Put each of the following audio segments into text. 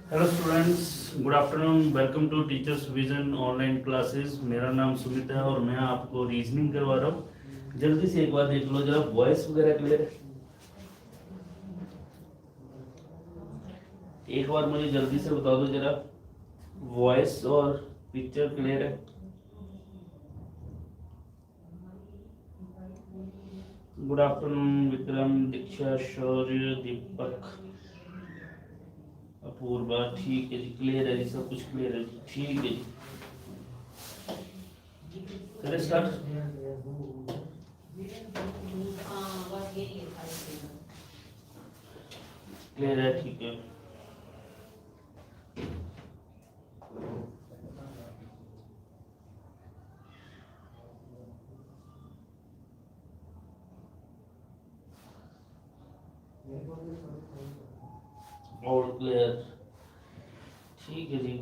Hello students, good afternoon. Welcome to teachers vision online classes. मेरा नाम सुमित है और मैं आपको रीजनिंग करवा रहा हूँ। जल्दी से एक बार देख लो जरा, वॉइस वगैरह क्लियर है? एक बार मुझे जल्दी से बता दो जरा, वॉइस और पिक्चर क्लियर है? गुड आफ्टरनून विक्रम, दीक्षा, शौर्य, दीपक, अपूर्वा। ठीक है जी, क्लियर है जी, सब कुछ क्लियर है जी। ठीक है जी, चलिए स्टार्ट। क्लियर है, ठीक है। और क्लियर, ठीक है जी।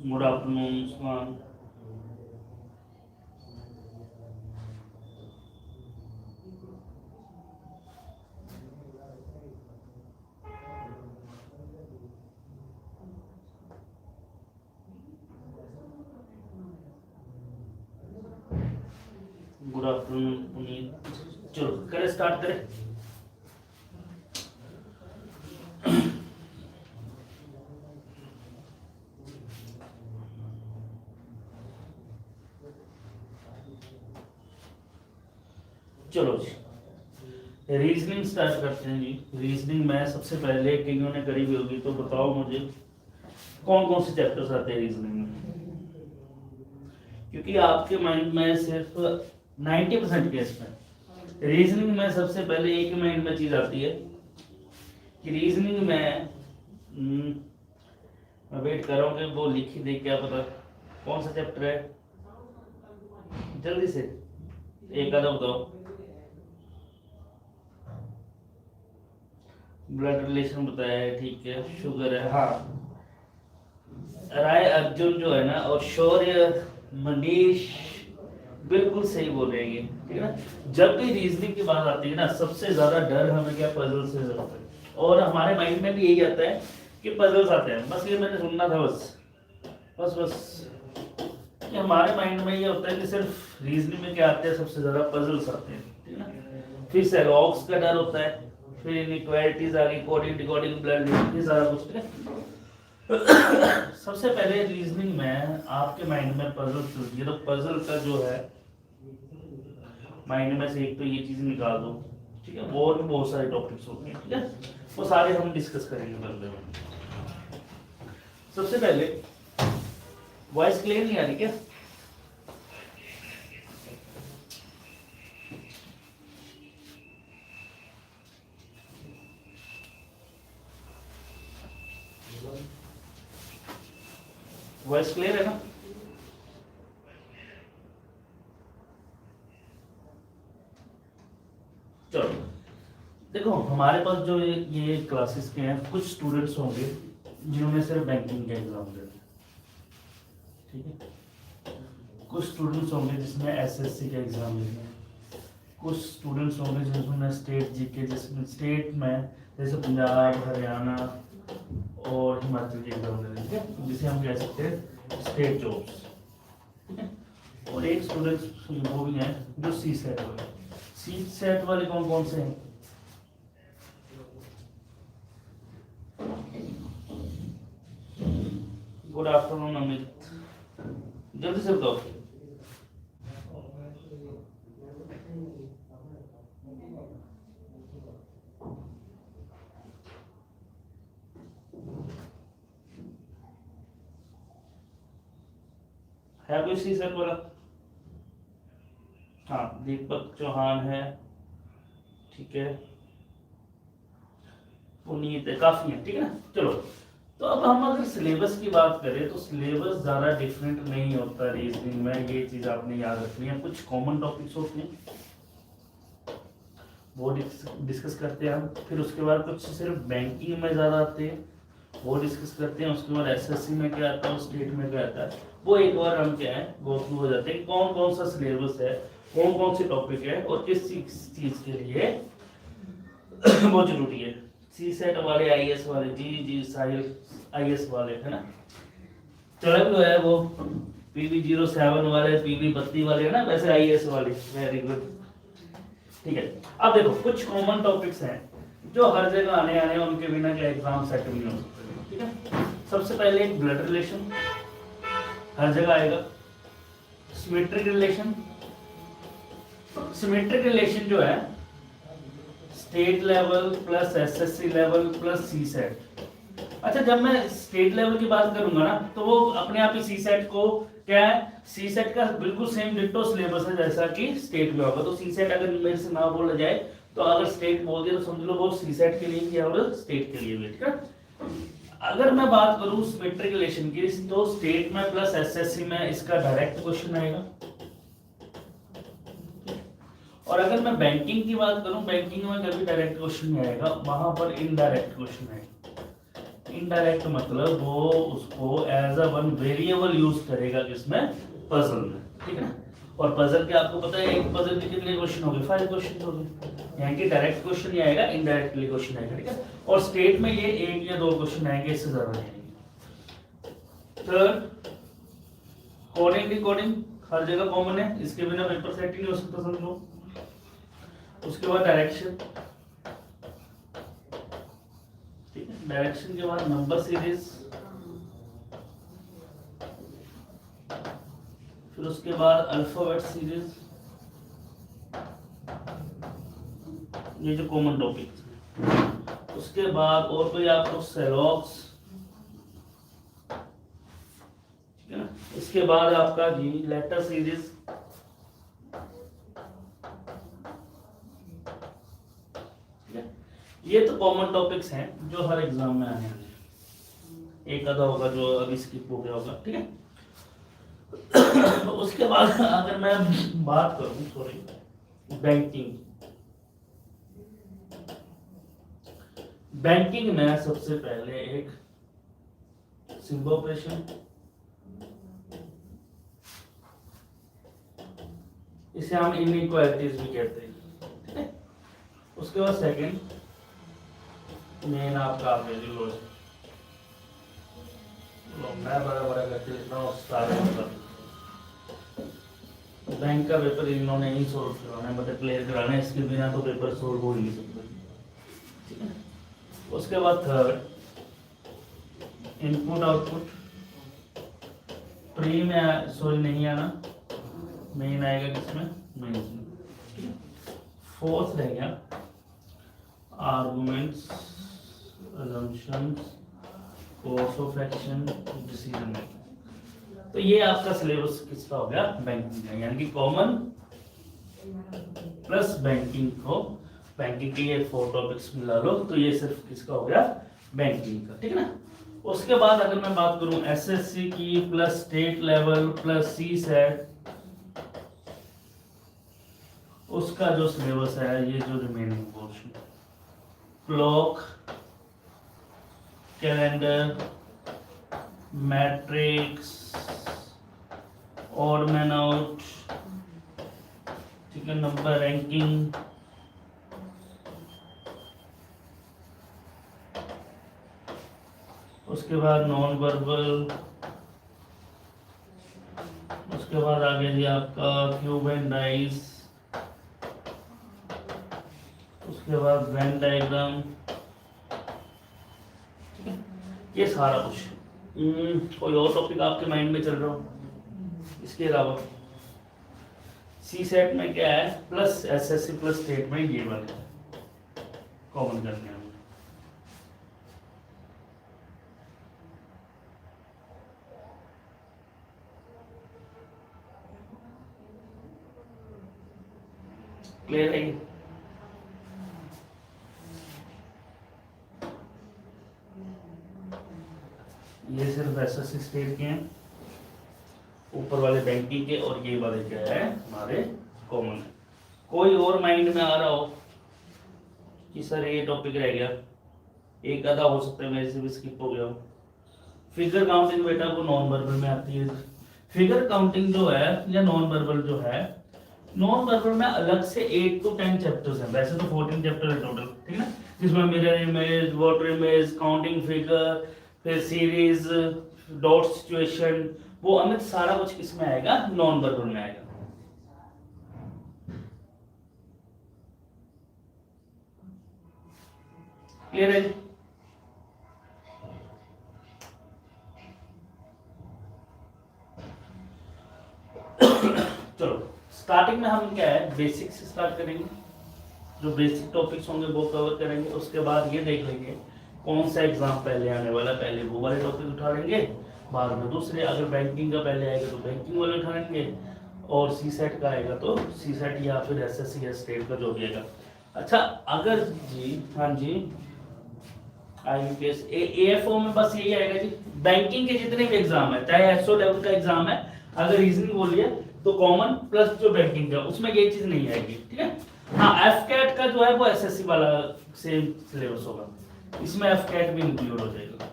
Good afternoon Usman. Good afternoon Puneet. चलो करें, स्टार्ट करें। चलो जी, रीजनिंग स्टार्ट करते हैं जी। रीजनिंग में सबसे पहले कईयों ने करी भी होगी, तो बताओ मुझे कौन कौन से चैप्टर्स आते हैं रीजनिंग में, क्योंकि आपके माइंड में सिर्फ 90% केस में रीजनिंग में सबसे पहले एक ही माइंड में चीज आती है कि रीजनिंग में मैं वेट कर रहा हूँ कि वो लिख ही दे, क्या पता कौन सा चैप्टर है। जल्दी से एक आधा बताओ। ब्लड रिलेशन बताया है, ठीक है। शुगर है, हाँ। राय अर्जुन जो है ना, और शौर्य, मनीष, बिल्कुल सही बोल रहे हैं ये, ठीक है ना। जब भी रीजनिंग की बात आती है ना, सबसे ज्यादा डर हमें क्या, पजल से जरूरत है। और हमारे माइंड में भी यही आता है कि पजल्स आते हैं, बस ये मैंने सुनना था, बस बस बस। कि हमारे माइंड में ये होता है कि सिर्फ रीजनिंग में क्या आते हैं, सबसे ज्यादा पजल्स आते हैं, ठीक है ना। फिर सेलॉक्स का डर होता है, फिर इनइक्वालिटीज आ गई, कोडिंग डिकोडिंग ब्लड, ये सारा कुछ, ठीक है। सबसे पहले रीजनिंग में आपके माइंड में पजल चलती है, तो पजल का जो है माइंड में से एक तो ये चीज निकाल दो, ठीक है। और भी बहुत सारे टॉपिक्स होते हैं, ठीक है, वो सारे हम डिस्कस करेंगे बदले में। सबसे पहले, वॉइस क्लियर नहीं आ रही क्या? वॉइस क्लियर है ना? चलो देखो, हमारे पास जो ये क्लासेस के हैं, कुछ स्टूडेंट्स होंगे जिन्होंने सिर्फ बैंकिंग का एग्जाम दिया, ठीक है। कुछ स्टूडेंट्स होंगे जिसमें एसएससी का एग्जाम लिया, कुछ स्टूडेंट्स होंगे जिन्होंने स्टेट जीके, जिसमें स्टेट में जैसे पंजाब, हरियाणा और हिमाचल के एग्जाम दे देंगे, जिसे हम कह सकते हैं स्टेट जॉब्स, ठीक है। और एक स्टूडेंट्स वो भी हैं जो सी सेट वाले। सी सेट वाले कौन कौन से हैं? गुड आफ्टरनून अमित, जल्दी से बताओ। है कोई सी सेट वाला? हाँ, दीपक चौहान है, ठीक है। पुनीत है, काफी है, ठीक है ना। चलो, तो अब हम अगर सिलेबस की बात करें तो सिलेबस ज़्यादा डिफरेंट नहीं होता रीजनिंग में, ये चीज़ आपने याद रखनी है। कुछ कॉमन टॉपिक्स होते हैं, वो डिस्कस करते हैं हम। फिर उसके बाद कुछ सिर्फ बैंकिंग में ज़्यादा आते हैं, वो डिस्कस करते हैं। उसके बाद एसएससी में क्या आता है, स्टेट में क्या आता है, वो एक बार हम क्या है गो थ्रू हो जाते हैं, कौन कौन सा सिलेबस है, कौन कौन से टॉपिक है और किस चीज़ के लिए बहुत जरूरी है। सी सेट वाले, आईएएस वाले, जी साहिल आईएएस वाले, है ना। चढ़ जो है वो PV07 वाले, PV32 वाले, है ना, वैसे आईएएस वाले। वेरी गुड, ठीक है। अब देखो कुछ कॉमन टॉपिक्स हैं जो हर जगह आने आने उनके बिना क्या एग्जाम सेट नहीं हो सकते, ठीक है। सबसे पहले एक ब्लड रिलेशन हर जगह आएगा। सिमेट्रिक रिलेशन, सिमेट्रिक रिलेशन जो है state level plus SSC level plus C set. अच्छा, जब मैं स्टेट लेवल की बात करूंगा ना तो वो अपने आप ही सी सेट को क्या है, सी सेट का बिल्कुल सेम डिट्टो सिलेबस है जैसा कि स्टेट में होगा। तो सी सेट अगर मेरे से ना बोला जाए तो अगर स्टेट बोल दिया तो समझ लो वो सी सेट के लिए किया और स्टेट के लिए भी, ठीक है। अगर मैं बात करूं सिमेट्रिक रिलेशन की तो स्टेट में प्लस एसएससी में इसका डायरेक्ट क्वेश्चन आएगा। और अगर मैं बैंकिंग की बात करूं, बैंकिंग में कभी डायरेक्ट क्वेश्चन नहीं आएगा, वहां पर इनडायरेक्ट क्वेश्चन आएगा। इनडायरेक्ट मतलब वो उसको as a one variable use करेगा किसमें, पजल में, ठीक है। और पजल के आपको पता है एक पजल के कितने क्वेश्चन हो गए, 5 क्वेश्चन हो गए। यहाँ की डायरेक्ट क्वेश्चन नहीं आएगा, इनडायरेक्टली क्वेश्चन आएगा, ठीक है। और स्टेट में ये 1 या 2 क्वेश्चन आएंगे, इससे ज्यादा नहीं आएंगे। थर्ड, कोडिंग डिकोडिंग हर जगह कॉमन है, इसके बिना पेपर सेट ही नहीं हो सकता, समझ लो। उसके बाद डायरेक्शन, ठीक है। डायरेक्शन के बाद नंबर सीरीज, फिर उसके बाद अल्फाबेट सीरीज, ये जो कॉमन टॉपिक्स हैं। उसके बाद और कोई आपको सेलॉक्स, ठीक है ना। इसके बाद आपका जी लेटर सीरीज, ये तो कॉमन टॉपिक्स हैं जो हर एग्जाम में आने वाले हैं। एक आधा होगा जो अभी स्किप हो गया होगा, ठीक है। उसके बाद अगर मैं बात करूं, सॉरी, बैंकिंग, बैंकिंग में सबसे पहले एक सिंबल ऑपरेशन, इसे हम इनइक्वालिटीज भी कहते हैं, ठीक है। उसके बाद सेकंड मेन आपका वैल्यू लॉजिक, मैं बड़ा बड़ा करके लिख रहा हूँ सारे मतलब बैंक का पेपर इन्होंने ही सोल्व कराना है, मतलब क्लियर कराना है, इसके बिना तो पेपर सोल्व हो ही नहीं सकता, ठीक है। उसके बाद थर्ड इनपुट आउटपुट, प्री में सॉरी नहीं आना, मेन आएगा किसमें, मेन में। फोर्थ रहेगा arguments, assumptions, course of action, decision making। तो ये आपका सिलेबस किसका हो गया, बैंकिंग का, यानी कि कॉमन प्लस बैंकिंग को, बैंकिंग के ये 4 टॉपिक्स मिला लो तो ये सिर्फ किसका हो गया, बैंकिंग का, ठीक है ना। उसके बाद अगर मैं बात करूं एसएससी की plus state level plus C set, उसका जो सिलेबस है, ये जो remaining portion, clock, calendar, matrix, odd man out, ठीक है, नंबर रैंकिंग, उसके बाद नॉन वर्बल, उसके बाद आगे जी आपका क्यूब एंड डाइस, उसके बाद वेन डायग्राम, ये सारा कुछ। कोई और टॉपिक आपके माइंड में चल रहा हो इसके अलावा? सी सेट में क्या है, प्लस एसएससी प्लस स्टेट में ये वाले कॉमन करने हैं। क्लियर है? ये सिर्फ एसएससी स्टेट के हैं, ऊपर वाले बैंकिंग के, और ये वाले क्या है हमारे कॉमन है। कोई और माइंड में आ रहा हो कि सर ये टॉपिक रह गया, एक आधा हो सकता है मेरे से भी स्किप हो गया हो। फिगर काउंटिंग बेटा वो नॉन वर्बल में आती है। फिगर काउंटिंग जो है या नॉन वर्बल जो है नॉन वर्बल में अलग से 8 to 10 चैप्टर्स हैं, वैसे तो 14 चैप्टर है टोटल, ठीक है ना, जिसमें mirror image, water image, counting figure, फिर सीरीज, डॉट सिचुएशन, वो अमित सारा कुछ किसमें आएगा, नॉन वर्बल में आएगा। क्लियर है? चलो स्टार्टिंग में हम क्या है, बेसिक से स्टार्ट करेंगे, जो बेसिक टॉपिक्स होंगे वो कवर करेंगे, उसके बाद ये देख लेंगे कौन सा एग्जाम पहले आने वाला, पहले वो वाले टॉपिक उठा लेंगे, बाद में दूसरे, अगर बैंकिंग का पहले आएगा तो बैंकिंग वाले उठा लेंगे, और सी सेट का आएगा तो सी सेट या फिर एसएससी या स्टेट का जो भी आएगा। अच्छा अगर जी, हाँ जी, आईयूपीएस एएफओ में बस यही आएगा जी, बैंकिंग के जितने भी एग्जाम है, चाहे एसओ लेवल का एग्जाम है, अगर रीजनिंग बोलिए तो कॉमन प्लस जो बैंकिंग का, उसमें ये चीज नहीं आएगी, ठीक है। हाँ एफ कैट का जो है वो एसएससी वाला सेम सिलेबस होगा, इसमें एफ कैट भी इंक्लूड हो जाएगा,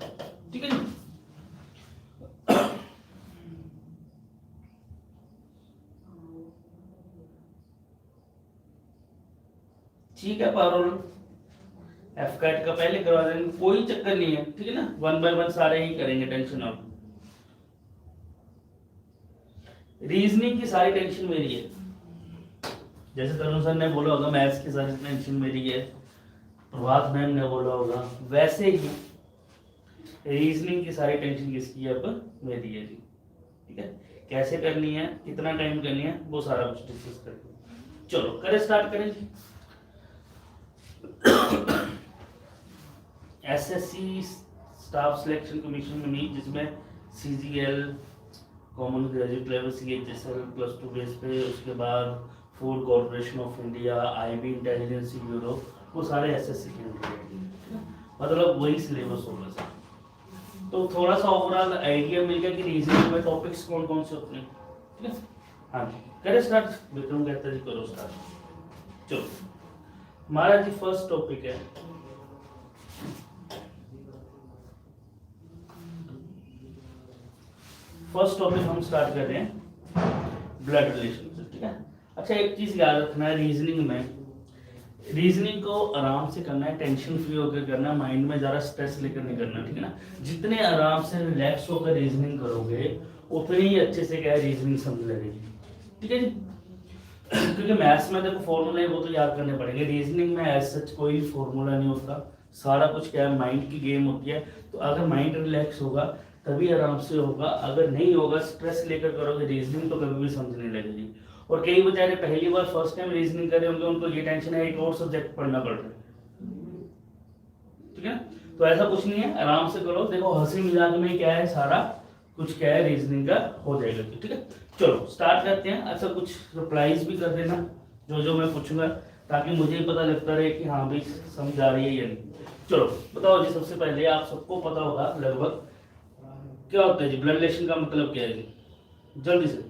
ठीक है जी। ठीक है पारोल, एफ कैट का पहले करवा देंगे, कोई चक्कर नहीं है, ठीक है ना, वन बाय वन सारे ही करेंगे, टेंशन आप। रीजनिंग की सारी टेंशन मेरी है, जैसे तरुण सर ने बोला होगा मैथ्स की सारी टेंशन मेरी है, प्रभात मैम ने बोला होगा, वैसे ही रीजनिंग की सारी टेंशन किसकी है, अब मेरी है जी, ठीक है। कैसे करनी है, कितना टाइम करनी है, वो सारा कुछ डिस्कस करेंगे। चलो करें, स्टार्ट करें जी। एसएससी स्टाफ सिलेक्शन कमीशन में नीट, जिसमें CGL, common graduate level, CHSL plus 2 base पे, उसके बाद food corporation of India, IB intelligence bureau, वो सारे एसएससी के अंदर, मतलब वही सिलेबस होगा सर। तो थोड़ा सा ओवरऑल आइडिया मिल गया कि रीजनिंग में टॉपिक्स कौन कौन से होते हैं, ठीक है। हाँ जी करें स्टार्ट, विक्रम कहता जी करो स्टार्ट। चलो हमारा जी फर्स्ट टॉपिक है, फर्स्ट टॉपिक हम स्टार्ट कर रहे हैं ब्लड रिलेशन से, ठीक है। अच्छा एक चीज याद रखना है, रीजनिंग में, रीजनिंग को आराम से करना है, टेंशन फ्री होकर करना है, माइंड में ज़्यादा स्ट्रेस लेकर नहीं करना, ठीक है ना। जितने आराम से रिलैक्स होकर रीजनिंग करोगे उतने ही अच्छे से क्या है रीजनिंग समझ लगेगी, ठीक है जी। क्योंकि मैथ्स में देखो फॉर्मूले वो तो याद करने पड़ेंगे, रीजनिंग में एज सच कोई फॉर्मूला नहीं होता, सारा कुछ क्या है माइंड की गेम होती है। तो अगर माइंड रिलैक्स होगा तभी आराम से होगा, अगर नहीं होगा स्ट्रेस लेकर करोगे रीजनिंग तो कभी भी समझ नहीं लगेगी। और कई बेचारे पहली बार फर्स्ट टाइम रीजनिंग कर रहे होंगे, उनको ये टेंशन है एक और सब्जेक्ट पढ़ना पड़ रहा है, ठीक है। तो ऐसा कुछ नहीं है, आराम से करो, देखो हंसी मजाक में क्या है सारा कुछ क्या है रीजनिंग का हो जाएगा, ठीक है। चलो स्टार्ट करते हैं। अच्छा कुछ रिप्लाईज भी कर देना जो जो मैं पूछूंगा, ताकि मुझे पता लगता रहे कि हाँ भाई समझ आ रही है या नहीं। चलो बताओ जी, सबसे पहले आप सबको पता होगा लगभग क्या होता है जी ब्लड रिलेशन का मतलब क्या है जी, जल्दी से,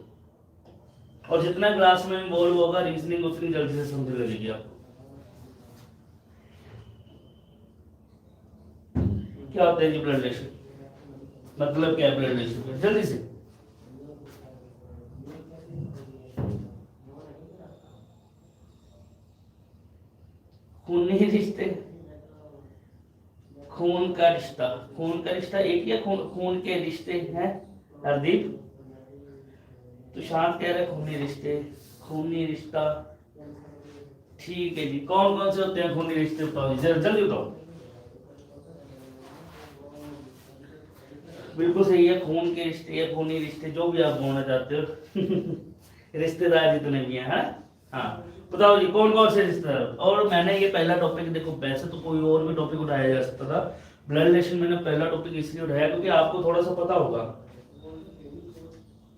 और जितना क्लास में इन्वॉल्व होगा रीजनिंग उतनी जल्दी से समझ लगेगी आपको। क्या होता है जी ब्लड रिलेशन, मतलब क्या है ब्लड रिलेशन, जल्दी से। खूनी रिश्ते, खून का रिश्ता, खून का रिश्ता एक या खून खून के रिश्ते हैं हरदीप, तो शांत कह रहे खूनी रिश्ते, खूनी रिश्ता, ठीक है जी। कौन कौन से होते हैं खूनी रिश्ते, बताओ जरा जल्दी बताओ। बिल्कुल सही है, खून के रिश्ते या खूनी रिश्ते जो भी आप बोलना चाहते हो रिश्तेदार जितने भी हैं, हाँ बताओ जी कौन कौन से रिश्तेदार। और मैंने ये पहला टॉपिक, देखो वैसे तो कोई और भी टॉपिक उठाया जा सकता था, ब्लड रिलेशन मैंने पहला टॉपिक इसलिए उठाया क्योंकि आपको थोड़ा सा पता होगा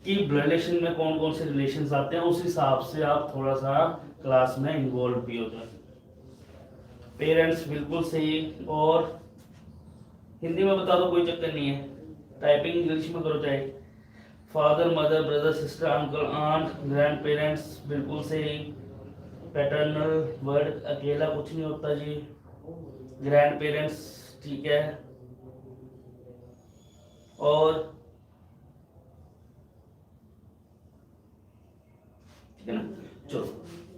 कि ब्लड रिलेशन में कौन कौन से रिलेशन आते हैं, उस हिसाब से आप थोड़ा सा क्लास में इन्वॉल्व भी हो जाए। पेरेंट्स बिल्कुल सही, और हिंदी में बता दो कोई चक्कर नहीं है, टाइपिंग इंग्लिश में करो चाहे। Father mother brother sister uncle aunt grand parents बिल्कुल सही। पैटर्नल वर्ड अकेला कुछ नहीं होता जी, ग्रैंड पेरेंट्स ठीक है। और ठीक है ना, चलो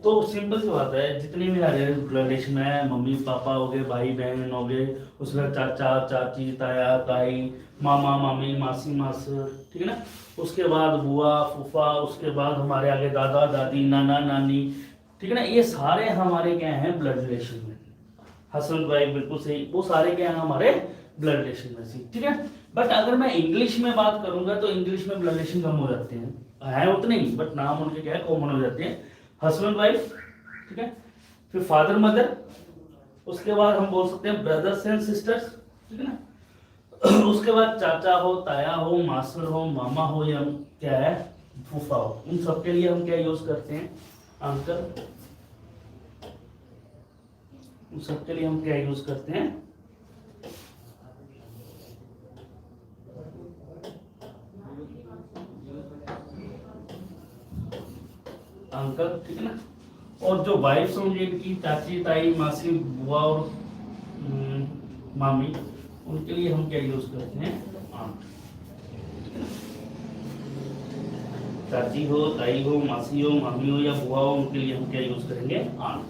तो सिंपल सी बात है, जितने भी हमारे ब्लड रिलेशन में है, मम्मी पापा हो गए, भाई बहन हो गए, उसके बाद चाचा चाची ताया ताई, मामा मामी मासी मासर, ठीक है ना, उसके बाद बुआ फूफा, उसके बाद हमारे आगे दादा दादी नाना नानी, ठीक है ना, ये सारे हमारे क्या हैं ब्लड रिलेशन में। हस्बैंड वाइफ बिल्कुल सही, वो सारे क्या हैं हमारे ब्लड रिलेशन में से, ठीक है। बट अगर मैं इंग्लिश में बात करूंगा तो इंग्लिश में ब्लड रिलेशन कम हो जाते हैं उतने ही, बट नाम उनके क्या है कॉमन हो जाते हैं, हस्बैंड वाइफ, ठीक है, फिर फादर मदर, उसके बाद हम बोल सकते हैं ब्रदर्स एंड सिस्टर्स, ठीक है ना, उसके बाद चाचा हो ताया हो मासर हो मामा हो या क्या है फूफा हो, उन सबके लिए हम क्या यूज करते हैं अंकल, उन सबके लिए हम क्या यूज करते हैं अंकल, ठीक है ना। और जो वाइफ्स होंगी इनकी चाची ताई मासी बुआ और मामी, उनके लिए हम क्या यूज करते हैं आंट, चाची हो ताई हो मासी हो मामी हो या बुआ हो, उनके लिए हम क्या यूज करेंगे आंट।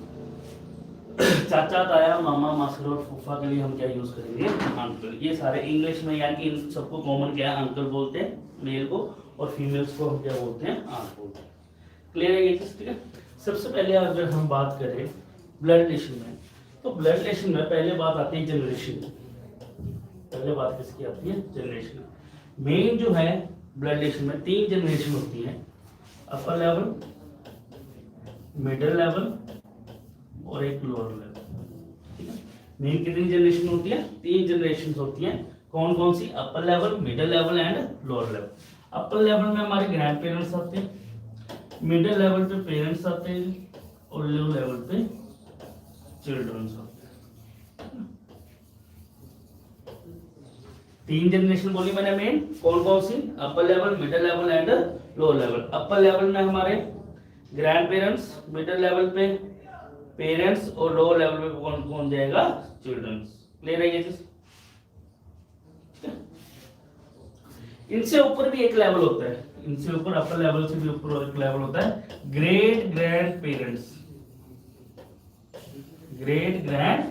चाचा ताया मामा मासर और फूफा के लिए हम क्या यूज करेंगे अंकल। ये सारे इंग्लिश में, यानी इन सबको कॉमन क्या है अंकल बोलते हैं मेल को, और फीमेल्स को हम क्या बोलते हैं आंट बोलते हैं। क्लियर है ये चीज, ठीक है। सबसे पहले अगर हम बात करें ब्लड रिलेशन में, तो ब्लड रिलेशन में पहले बात आती है जनरेशन। पहले बात किसकी आती है जनरेशन। मेन जो है ब्लड रिलेशन में 3 जनरेशन होती है, अपर लेवल, मिडिल लेवल और एक लोअर लेवल, ठीक है। मेन कितनी जनरेशन होती है 3 जनरेशन होती हैं। कौन कौन सी, upper level middle level and lower level. Upper level में हमारे ग्रैंड पेरेंट्स आते हैं, मिडिल लेवल पे पेरेंट्स आते हैं और लो लेवल पे चिल्ड्रंस आते हैं। 3 जनरेशन बोली मैंने मेन, कौन कौन सी, upper level middle level and lower level. Upper level में हमारे ग्रैंड पेरेंट्स, मिडिल लेवल पे पेरेंट्स और लोअर लेवल पे कौन कौन जाएगा चिल्ड्रंस। क्लियर है ये चीज। इनसे ऊपर भी एक लेवल होता है, इनसे ऊपर अपर लेवल से भी ऊपर एक लेवल होता है great grand parents. Great grand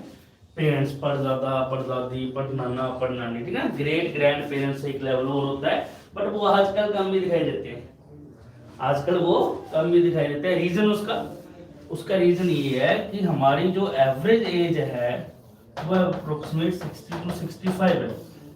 parents, परदादा परदादी परनाना परनानी, ठीक है ना। ग्रेट ग्रैंड पेरेंट्स एक लेवल और होता है, बट वो आजकल कम भी दिखाई देते हैं, आजकल वो कम भी दिखाई देते हैं। रीजन उसका रीजन ये है कि हमारी जो एवरेज एज है वो अप्रोक्सीमेट 60 to 65 है,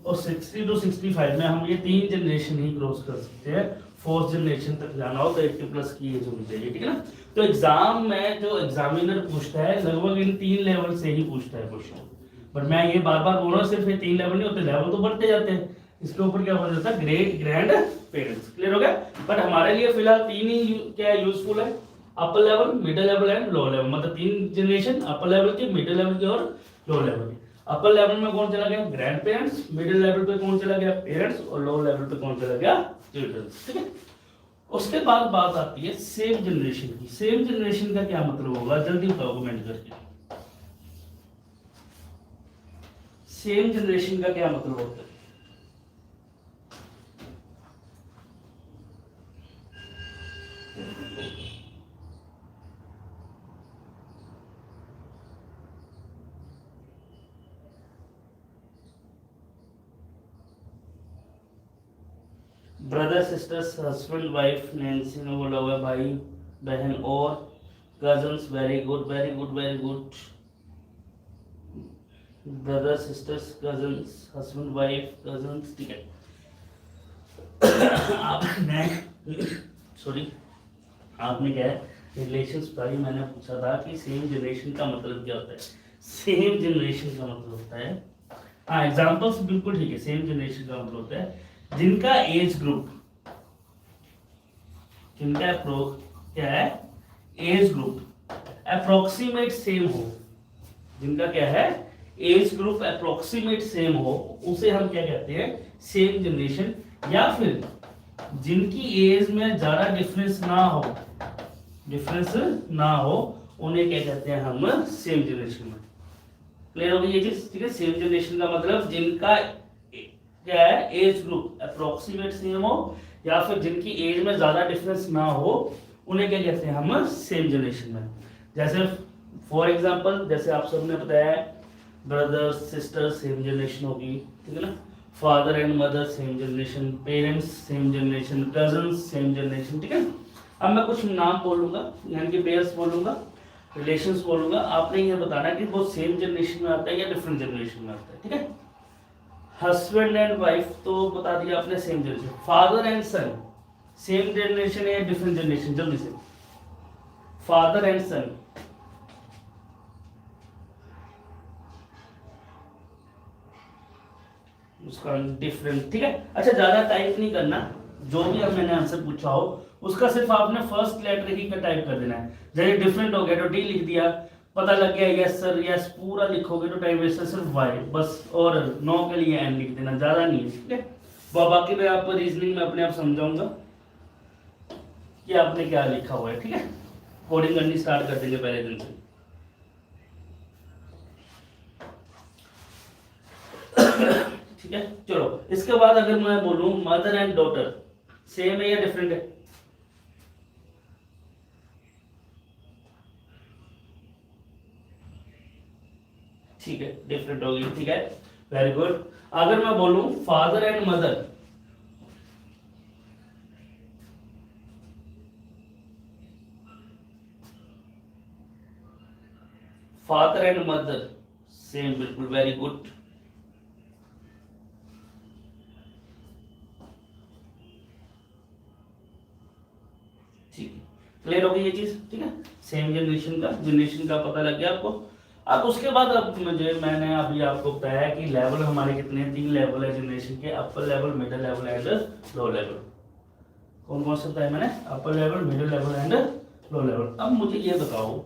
और 60 to 65 में हम ये 3 जनरेशन ही क्रॉस कर सकते हैं। 4th जनरेशन तक जाना हो तो 80 प्लस की एज होनी चाहिए, ठीक है ना। तो एग्जाम में जो एग्जामिनर पूछता है लगभग इन 3 लेवल से ही पूछता है क्वेश्चन। बट मैं ये बार बार बोल रहा हूँ, सिर्फ ये 3 लेवल नहीं होते, लेवल तो बढ़ते जाते हैं। इसके ऊपर क्या हो जाता है ग्रेट ग्रैंड पेरेंट्स। क्लियर हो गया। बट हमारे लिए फिलहाल 3 ही क्या यूजफुल है, अपर level middle level and lower level. मतलब 3 जनरेशन, अपर लेवल की मिडिल लेवल की और लोअर लेवल की। अपर लेवल में कौन चला गया ग्रैंड पेरेंट्स, मिडिल लेवल पे कौन चला गया पेरेंट्स, और लोअर लेवल पे कौन चला गया चिल्ड्रंस, ठीक है। उसके बाद बात आती है सेम जनरेशन की। सेम जनरेशन का क्या मतलब होगा, जल्दी बताओ कमेंट करके। सेम जनरेशन का क्या मतलब होता है। Brother sisters, husband wife, Nancy ने बोला हुआ भाई बहन और cousins. Very good very good very good. Brother sisters cousins husband wife cousins, ठीक है। आपने सॉरी आपने क्या है रिलेशंस पर मैंने पूछा था कि सेम जनरेशन का मतलब क्या होता है। सेम जनरेशन का मतलब होता है, हाँ एग्जांपल्स बिल्कुल ठीक है। सेम जनरेशन का मतलब होता है जिनका एज ग्रुप, जिनका क्या है एज ग्रुप अप्रोक्सीमेट सेम हो, जिनका क्या है एज ग्रुप अप्रोक्सीमेट सेम हो, उसे हम क्या कहते हैं सेम जनरेशन। या फिर जिनकी एज में ज्यादा डिफरेंस ना हो उन्हें क्या कहते हैं हम सेम जनरेशन में। क्लियर हो गई ये चीज, ठीक है। सेम जनरेशन का मतलब जिनका क्या है एज ग्रुप अप्रोक्सीमेट सेम हो, या फिर जिनकी एज में ज्यादा डिफरेंस ना हो उन्हें क्या कहते हैं हम, सेम जनरेशन में। जैसे फॉर एग्जांपल, जैसे आप सबने बताया ब्रदर्स सिस्टर्स सेम जनरेशन होगी, ठीक है ना, father and mother same generation, parents same generation, cousins same generation, ठीक है। अब मैं कुछ नाम बोलूंगा, यानी कि पेयर्स बोलूंगा, रिलेशंस बोलूंगा, आपने ये बताना कि वो सेम जनरेशन में आता है या डिफरेंट जनरेशन में आता है, ठीक है। हस्बैंड एंड वाइफ तो बता दिया आपने same generation. Father and son same generation या डिफरेंट जनरेशन, जल्दी से। फादर एंड सन, उसका डिफरेंट, ठीक है। अच्छा, ज्यादा टाइप नहीं करना, जो भी अब मैंने आंसर पूछा हो उसका सिर्फ आपने फर्स्ट लेटर ही का टाइप कर देना है। जैसे डिफरेंट हो गया तो डी लिख दिया, पता लग गया यस सर यस, पूरा लिखोगे तो टाइम वेस्ट है, सिर्फ वाई बस, और नो के लिए एन लिख देना, ज्यादा नहीं है, ठीक है। बाकी मैं आपको रीजनिंग में अपने आप समझाऊंगा कि आपने क्या लिखा हुआ है, ठीक है। कोडिंग करनी स्टार्ट कर देंगे पहले दिन से। ठीक है, चलो इसके बाद अगर मैं बोलूं मदर एंड डॉटर, सेम है या डिफरेंट है? ठीक है, डिफरेंट होगी, ठीक है, वेरी गुड। अगर मैं बोलूं father and mother, father and mother same, बिल्कुल, वेरी गुड। ठीक है, क्लियर हो गई ये चीज, ठीक है। सेम जनरेशन का पता लग गया आपको। अब उसके बाद अब मैंने अभी आपको बताया कि लेवल हमारे कितने हैं, 3 लेवल है जनरेशन के, अपर level, middle level and low level. कौन कौन सा बताया मैंने? अपर level, middle level and low level. अब मुझे ये बताओ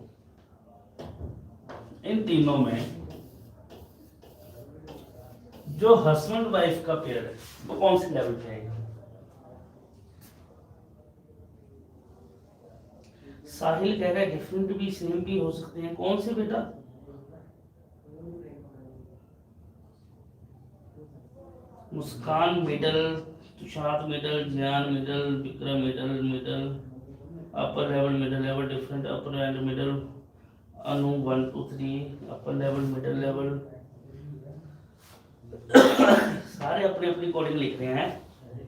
इन तीनों में जो हस्बैंड वाइफ का पेयर है वो कौन से लेवल पे है? साहिल कह रहा है डिफरेंट भी सेम भी हो सकते हैं, कौन से बेटा? मुस्कान मिडल, तुषार मिडल, ज्ञान middle, Vikram middle, upper level, middle level, different, upper and middle, Anu 1 2 3, upper level, middle level. सारे अपनी अपनी कोडिंग लिख रहे हैं,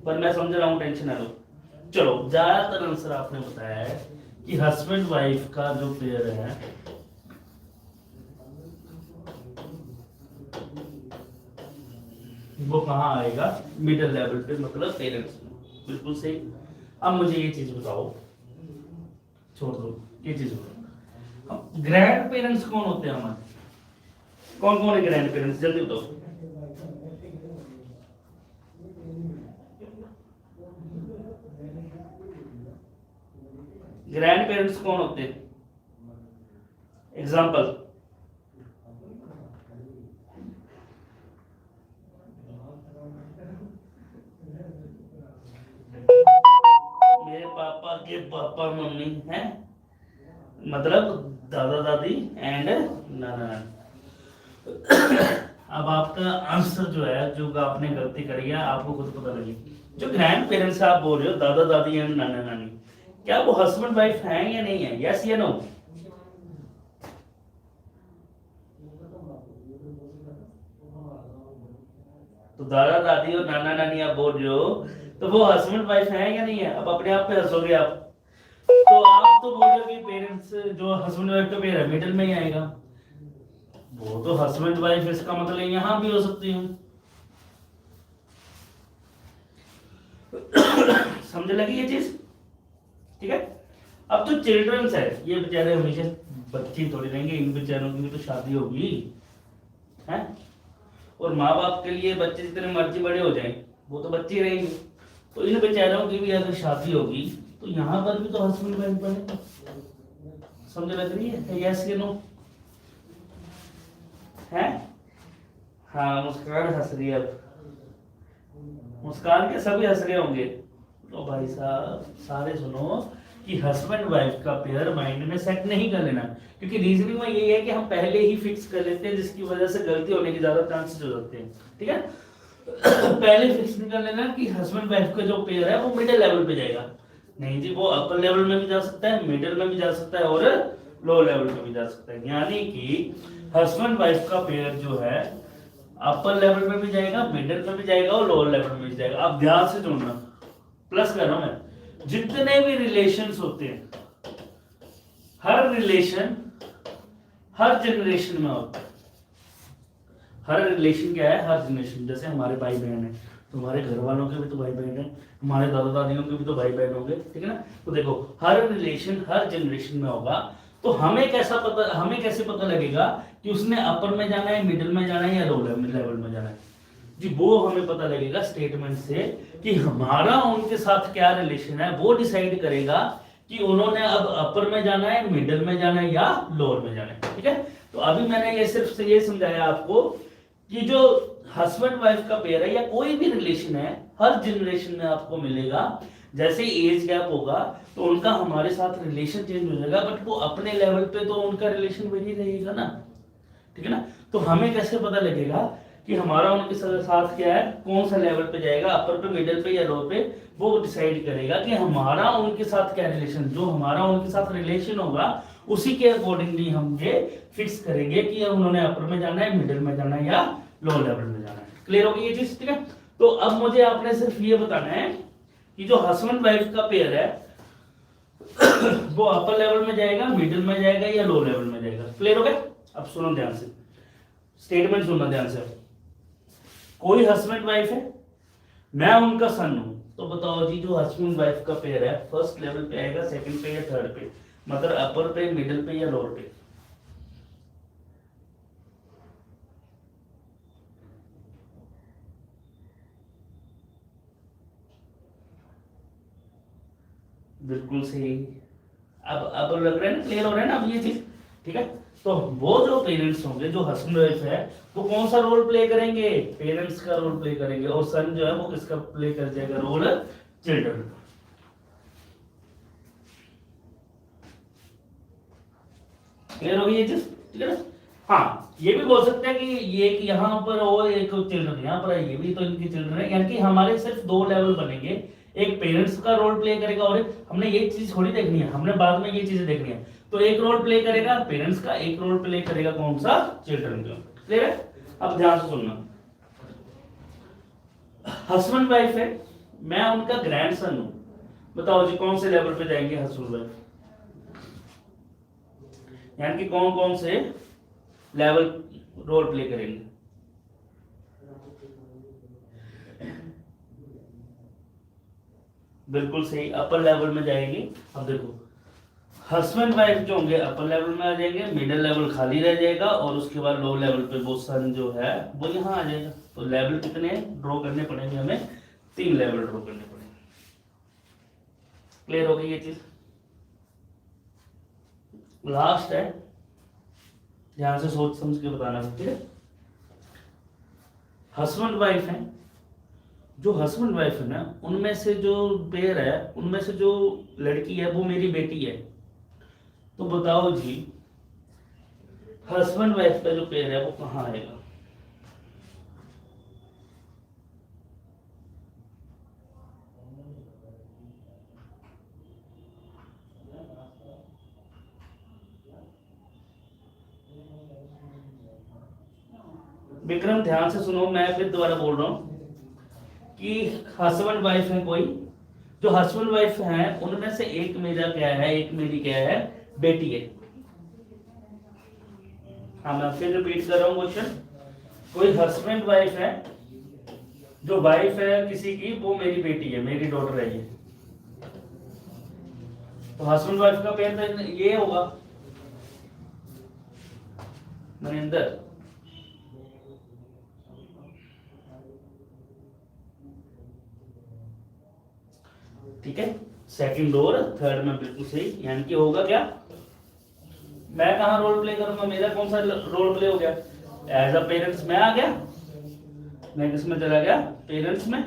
पर मैं समझ रहा हूँ, टेंशन ना लो। चलो, ज्यादातर आंसर आपने बताया है कि हस्बैंड वाइफ का जो पेयर है वो कहाँ आएगा? मिडिल लेवल पे, मतलब पेरेंट्स में, बिल्कुल सही। अब मुझे ये चीज बताओ, छोड़ दो ये चीज बताओ, ग्रैंड पेरेंट्स कौन होते हैं हमारे? कौन कौन है ग्रैंड पेरेंट्स, जल्दी बताओ। ग्रैंड पेरेंट्स कौन होते हैं? एग्जाम्पल, मेरे पापा के पापा मम्मी हैं, मतलब दादा दादी एंड नाना नानी। अब आपका आंसर जो है, जो आपने गलती करी है आपको खुद पता लगी। जो ग्रैंड पेरेंट्स आप बोल रहे हो, दादा दादी एंड नाना नानी, क्या वो हस्बैंड वाइफ हैं या नहीं है? यस या नो? तो दादा दादी और नाना नानी आप बोल रहे हो, तो वो हस्बैंड वाइफ हैं या नहीं है? अब अपने आप पे हंसोगे आप। तो आप तो बोल रहे हो कि पेरेंट्स जो हस्बैंड वाइफ का पेयर है मिडिल में ही आएगा, वो तो हस्बैंड वाइफ, इसका मतलब यहां भी हो सकती है। समझ लगी ये चीज, ठीक है। अब तो चिल्ड्रंस है, ये बेचारे हमेशा बच्चे थोड़ी रहेंगे, इन बेचारों की भी तो शादी होगी है, और माँ बाप के लिए बच्चे जितने मर्जी बड़े हो जाएं वो तो बच्चे रहेंगे, तो इन बेचारों की भी अगर शादी होगी तो यहाँ पर भी तो हस्बैंड वाइफ बनेगा। समझ लग रही है? यस या नो है? हाँ, मुस्कान हंस रही है, अब मुस्कान के सभी हंस रहे होंगे। तो भाई साहब सारे सुनो कि हस्बैंड वाइफ का पेयर माइंड में सेट नहीं कर लेना, क्योंकि रीजनिंग में यही है कि हम पहले ही फिक्स कर लेते हैं, जिसकी वजह से गलती होने के ज्यादा चांसेस हो जाते हैं, ठीक है। पहले फिक्स नहीं कर लेना कि हस्बैंड वाइफ का जो पेयर है वो मिडिल लेवल पे जाएगा, नहीं जी, वो अपर लेवल में भी जा सकता है, मिडिल में भी जा सकता है और लो लेवल में भी जा सकता है। यानी कि हस्बैंड वाइफ का पेयर जो है अपर लेवल में भी जाएगा, मिडिल में भी जाएगा और लोअर लेवल में भी जाएगा। आप ध्यान से सुनना, प्लस कर रहा हूं मैं, जितने भी रिलेशंस होते हैं, हर रिलेशन हर जनरेशन में होता है। हर रिलेशन क्या है, हर जनरेशन। जैसे हमारे भाई बहन है, तो हमारे घर वालों के भी तो भाई बहन है, हमारे दादा दादियों के भी तो भाई बहन होंगे, ठीक है ना। तो देखो हर रिलेशन हर जनरेशन में होगा। तो हमें कैसे पता लगेगा कि उसने अपर में जाना है, मिडिल में जाना है या लोअर लेवल में जाना है जी? वो हमें पता लगेगा स्टेटमेंट से कि हमारा उनके साथ क्या रिलेशन है। वो डिसाइड करेगा कि उन्होंने अब अपर में जाना है, मिडिल में जाना है या लोअर में जाना है, ठीक है। तो अभी मैंने ये सिर्फ ये समझाया आपको कि जो हस्बैंड वाइफ का पेयर है या कोई भी रिलेशन है, हर जनरेशन में आपको मिलेगा। जैसे एज गैप होगा तो उनका हमारे साथ रिलेशन चेंज हो जाएगा, बट वो अपने लेवल पे तो उनका रिलेशन वही रहेगा ना, ठीक है ना। तो हमें कैसे पता लगेगा कि हमारा उनके साथ क्या है, कौन सा लेवल पे जाएगा, अपर पे, मिडिल पे या लोअर पे? वो डिसाइड करेगा कि हमारा उनके साथ क्या रिलेशन, जो हमारा उनके साथ रिलेशन होगा उसी के अकॉर्डिंगली हम ये फिक्स करेंगे कि उन्होंने अपर में जाना है, मिडिल में जाना है या लोअर लेवल में जाना है। क्लियर होगी ये चीज, ठीक है। तो अब मुझे आपने सिर्फ ये बताना है कि जो हस्बैंड वाइफ का पेयर है वो अपर लेवल में जाएगा, मिडिल में जाएगा या लोअर लेवल में जाएगा। क्लियर हो गया? अब सुनो ध्यान से, स्टेटमेंट सुनना ध्यान से। कोई हस्बैंड वाइफ है, मैं उनका सन हूं, तो बताओ जी जो हस्बैंड वाइफ का पेयर है फर्स्ट लेवल पे आएगा, सेकंड पे या थर्ड पे? मतलब अपर पे, मिडिल पे या लोअर पे? बिल्कुल सही। अब लग रहा है ना, क्लियर हो रहा है ना अब ये चीज, ठीक है। तो वो जो पेरेंट्स होंगे, जो हस्बैंड वाइफ है, वो कौन सा रोल प्ले करेंगे? पेरेंट्स का रोल प्ले करेंगे। और सन जो है वो किसका प्ले कर जाएगा रोल? चिल्ड्रन। क्लियर हो गई ये चीज, ठीक है ना। हाँ, ये भी बोल सकते हैं कि ये कि यहाँ पर और एक चिल्ड्रन यहाँ पर है, ये भी तो इनके चिल्ड्रन है। यानी कि हमारे सिर्फ दो लेवल बनेंगे, एक पेरेंट्स का रोल प्ले करेगा और एक, हमने ये चीज थोड़ी देखनी है, हमने बाद में ये चीजें देखनी है। तो एक रोल प्ले करेगा पेरेंट्स का, एक रोल प्ले करेगा कौन सा? चिल्ड्रन का। क्लियर है? अब ध्यान से सुनना, हस्बैंड वाइफ है, मैं उनका ग्रैंडसन हूं, बताओ जी कौन से लेवल पे जाएंगे हस्बैंड वाइफ? यानी कि कौन कौन से लेवल रोल प्ले करेंगे? बिल्कुल सही, अपर लेवल में जाएंगे। अब देखो हस्बैंड वाइफ जो होंगे अपर लेवल में आ जाएंगे, मिडिल लेवल खाली रह जाएगा और उसके बाद लो लेवल पे वो सन जो है वो यहाँ आ जाएगा। तो लेवल कितने ड्रॉ करने पड़ेंगे हमें? 3 लेवल ड्रॉ करने पड़ेंगे। क्लियर हो गई ये चीज? लास्ट है, ध्यान से सोच समझ के बताना, ठीक है। हस्बैंड वाइफ है, जो हस्बैंड वाइफ है ना, उनमें से जो पेयर है, उनमें से जो लड़की है वो मेरी बेटी है। तो बताओ जी हस्बैंड वाइफ का जो पेयर है वो कहाँ आएगा? विक्रम ध्यान से सुनो, मैं फिर दोबारा बोल रहा हूं कि हस्बैंड वाइफ है कोई, जो हस्बैंड वाइफ है उनमें से एक मेरा क्या है, एक मेरी क्या है, बेटी है। हाँ, मैं फिर रिपीट कर रहा हूँ क्वेश्चन। कोई हस्बैंड वाइफ है, जो वाइफ है किसी की, वो मेरी बेटी है, मेरी डॉटर है ये। तो हस्बैंड वाइफ का पेयर ये होगा मनिंदर, ठीक है। सेकंड और थर्ड में बिल्कुल सही, यानी कि होगा क्या, मैं कहां रोल प्ले करूंगा, मेरा कौन सा रोल प्ले हो गया? एज अ पेरेंट्स मैं आ गया, मैं किस में चला गया? पेरेंट्स में,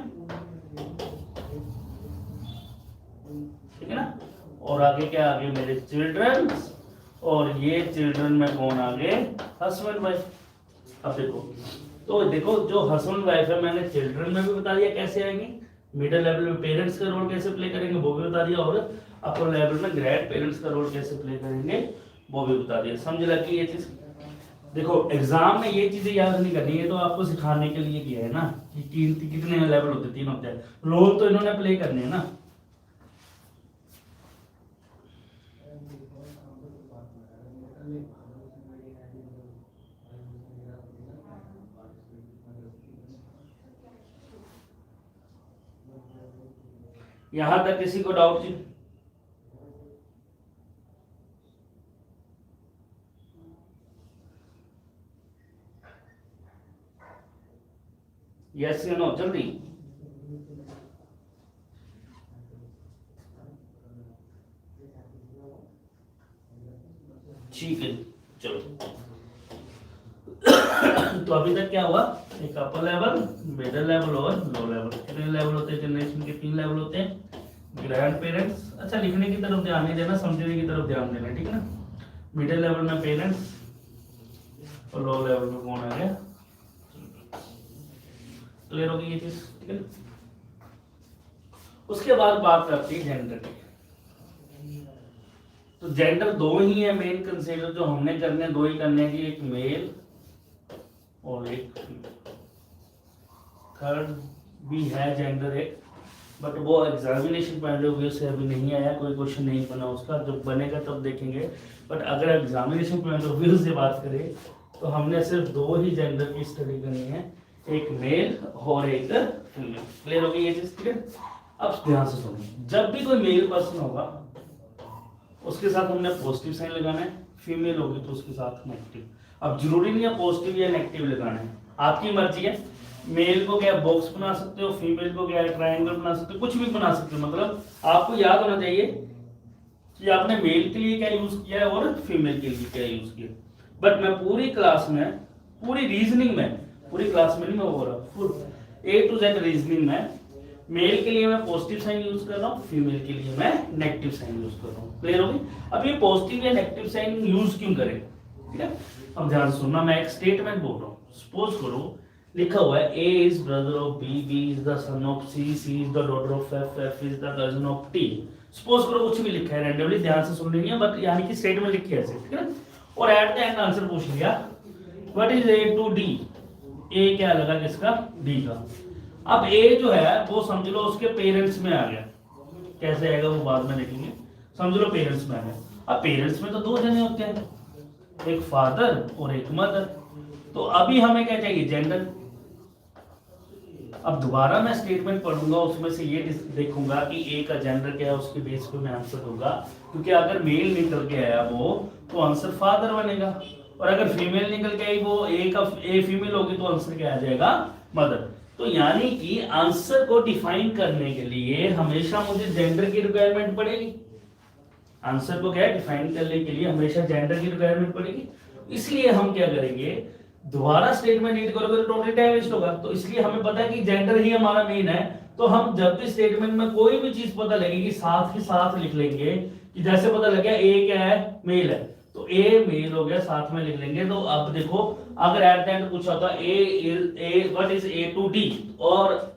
ठीक है ना। और आगे क्या आ गए मेरे? चिल्ड्रन। और ये चिल्ड्रन में कौन आ गए? Husband wife. अब देखो, तो देखो जो हस्बैंड वाइफ है मैंने चिल्ड्रन में भी बता दिया कैसे आएंगे, मिडिल लेवल में पेरेंट्स का रोल कैसे प्ले करेंगे वो भी बता दिया, और अपर लेवल में ग्रैंड पेरेंट्स का रोल कैसे प्ले करेंगे वो भी बता दिया। समझ लगी ये चीज? देखो एग्जाम में ये चीजें याद नहीं करनी है, तो आपको सिखाने के लिए किया है ना कि कितने लेवल होते हैं, 3 होते हैं, रोल तो इन्होंने प्ले करने हैं ना। यहां तक किसी को डाउट जी? यस या नो जल्दी। ठीक है चलो। तो अभी तक क्या हुआ, एक अपर लेवल, मिडिल लेवल और लो लेवल। कितने लेवल होते हैं जनरेशन के? 3 लेवल होते हैं। ग्रैंड पेरेंट्स, अच्छा लिखने की तरफ ध्यान नहीं देना, समझने की तरफ ध्यान देना, ठीक है ना। मिडिल लेवल में पेरेंट्स और लो लेवल में कौन आ गया? क्लियर होगी ये चीज, ठीक है ना। उसके बाद बात करती है जेंडर की। तो जेंडर 2 ही है मेन कंसीडर जो हमने करने, 2 ही करने की, एक मेल और एक फीमेल। थर्ड भी है जेंडर एक, बट वो एग्जामिनेशन पॉइंट ऑफ व्यू से अभी नहीं आया, कोई क्वेश्चन नहीं बना उसका, जब बनेगा तब देखेंगे। बट अगर एग्जामिनेशन पॉइंट ऑफ व्यू से बात करें तो हमने सिर्फ 2 ही जेंडर की स्टडी करनी है, एक मेल और एक फीमेल। क्लियर होगी ये चीज, ठीक है। अब ध्यान से सुनिए, जब भी कोई मेल पर्सन होगा उसके साथ हमने पॉजिटिव साइन लगाना है, फीमेल होगी तो उसके साथ नेगेटिव। अब जरूरी नहीं है पॉजिटिव या नेगेटिव लगाना है, आपकी मर्जी है। मेल को क्या बॉक्स बना सकते हो, फीमेल को क्या ट्रायंगल बना सकते हो, कुछ भी बना सकते हो। मतलब आपको याद होना चाहिए कि आपने मेल के लिए क्या यूज किया है और फीमेल के लिए क्या यूज किया। बट मैं पूरी क्लास में, पूरी रीजनिंग में, पूरी क्लास में नहीं मैं बोल रहा, full A to Z reasoning में मेल के लिए मैं पॉजिटिव साइन यूज कर रहा हूँ, फीमेल के लिए मैं नेगेटिव साइन यूज कर रहा हूँ। क्लियर होगी? अब ये पॉजिटिव या नेगेटिव साइन यूज क्यों करें, ठीक है। अब ध्यान से सुनना, मैं एक स्टेटमेंट बोल रहा हूँ। सपोज करो लिखा हुआ है A is brother of B, B is the son of C, C is the daughter of F, F is the cousin of T। Suppose करो कुछ भी लिखा है रैंडमली, ध्यान से सुन लेनी है, बट यानी कि स्टेटमेंट लिखी है ऐसे, ठीक है ना। और एट द एंड आंसर पूछ लिया what is A to D, A क्या लगा किसका? D का। अब A जो है वो समझ लो उसके पेरेंट्स में आ गया, कैसे आएगा वो बाद में देखेंगे। समझ लो पेरेंट्स में आ गया। अब पेरेंट्स में तो 2 जने होते हैं, एक फादर और एक मदर। तो अभी हमें क्या चाहिए? जेंडर। अब दोबारा मैं स्टेटमेंट पढ़ूंगा, उसमें से ये देखूंगा कि ए का जेंडर क्या है, उसके बेस पे मैं आंसर दूंगा। क्योंकि अगर मेल निकल के आया वो तो आंसर फादर बनेगा, और अगर फीमेल निकल के आई वो ए फीमेल होगी तो आंसर क्या आ जाएगा? मदर। तो यानी कि आंसर को डिफाइन करने के लिए हमेशा मुझे जेंडर की रिक्वायरमेंट पड़ेगी। आंसर को क्या डिफाइन करने के लिए हमेशा जेंडर की रिक्वायरमेंट पड़ेगी। इसलिए हम क्या करेंगे, दोबारा स्टेटमेंट रीड करोगे तो टोटली टाइम वेस्ट होगा। तो इसलिए हमें पता है कि जेंडर ही हमारा मेन है, तो हम जब भी स्टेटमेंट में कोई भी चीज पता लगेगी साथ ही साथ लिख लेंगे। कि जैसे पता लग गया ए क्या है? मेल है, तो ए मेल हो गया, साथ में लिख लेंगे। तो अब देखो अगर एट द एंड पूछा होता A what is A to D और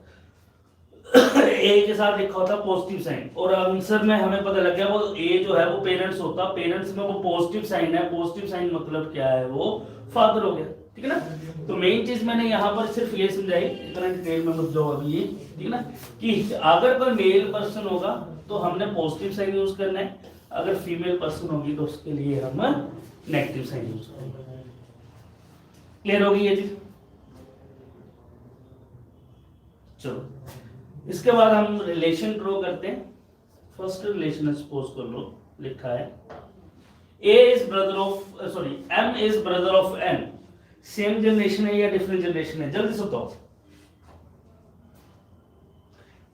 ए के साथ लिखा होता पॉजिटिव साइन, और आंसर में हमें पता लग गया वो ए जो है वो पेरेंट्स होता, पेरेंट्स में वो पॉजिटिव साइन है, पॉजिटिव साइन मतलब क्या है? वो फादर हो गया, ठीक है ना। तो मेन चीज मैंने यहाँ पर सिर्फ ये समझाई, इतना डिटेल में मत जाओ अभी ये, ठीक है ना, कि अगर कोई मेल पर्सन होगा तो हमने पॉजिटिव साइन यूज करना है, अगर फीमेल पर्सन होगी तो उसके लिए हम नेगेटिव साइन यूज करेंगे। क्लियर होगी ये चीज? चलो इसके बाद हम रिलेशन ड्रॉ करते हैं। फर्स्ट रिलेशन सपोज कर लो लिखा है A is brother of sorry M is brother of N। Same generation है या डिफरेंट जनरेशन है? जल्दी से बताओ।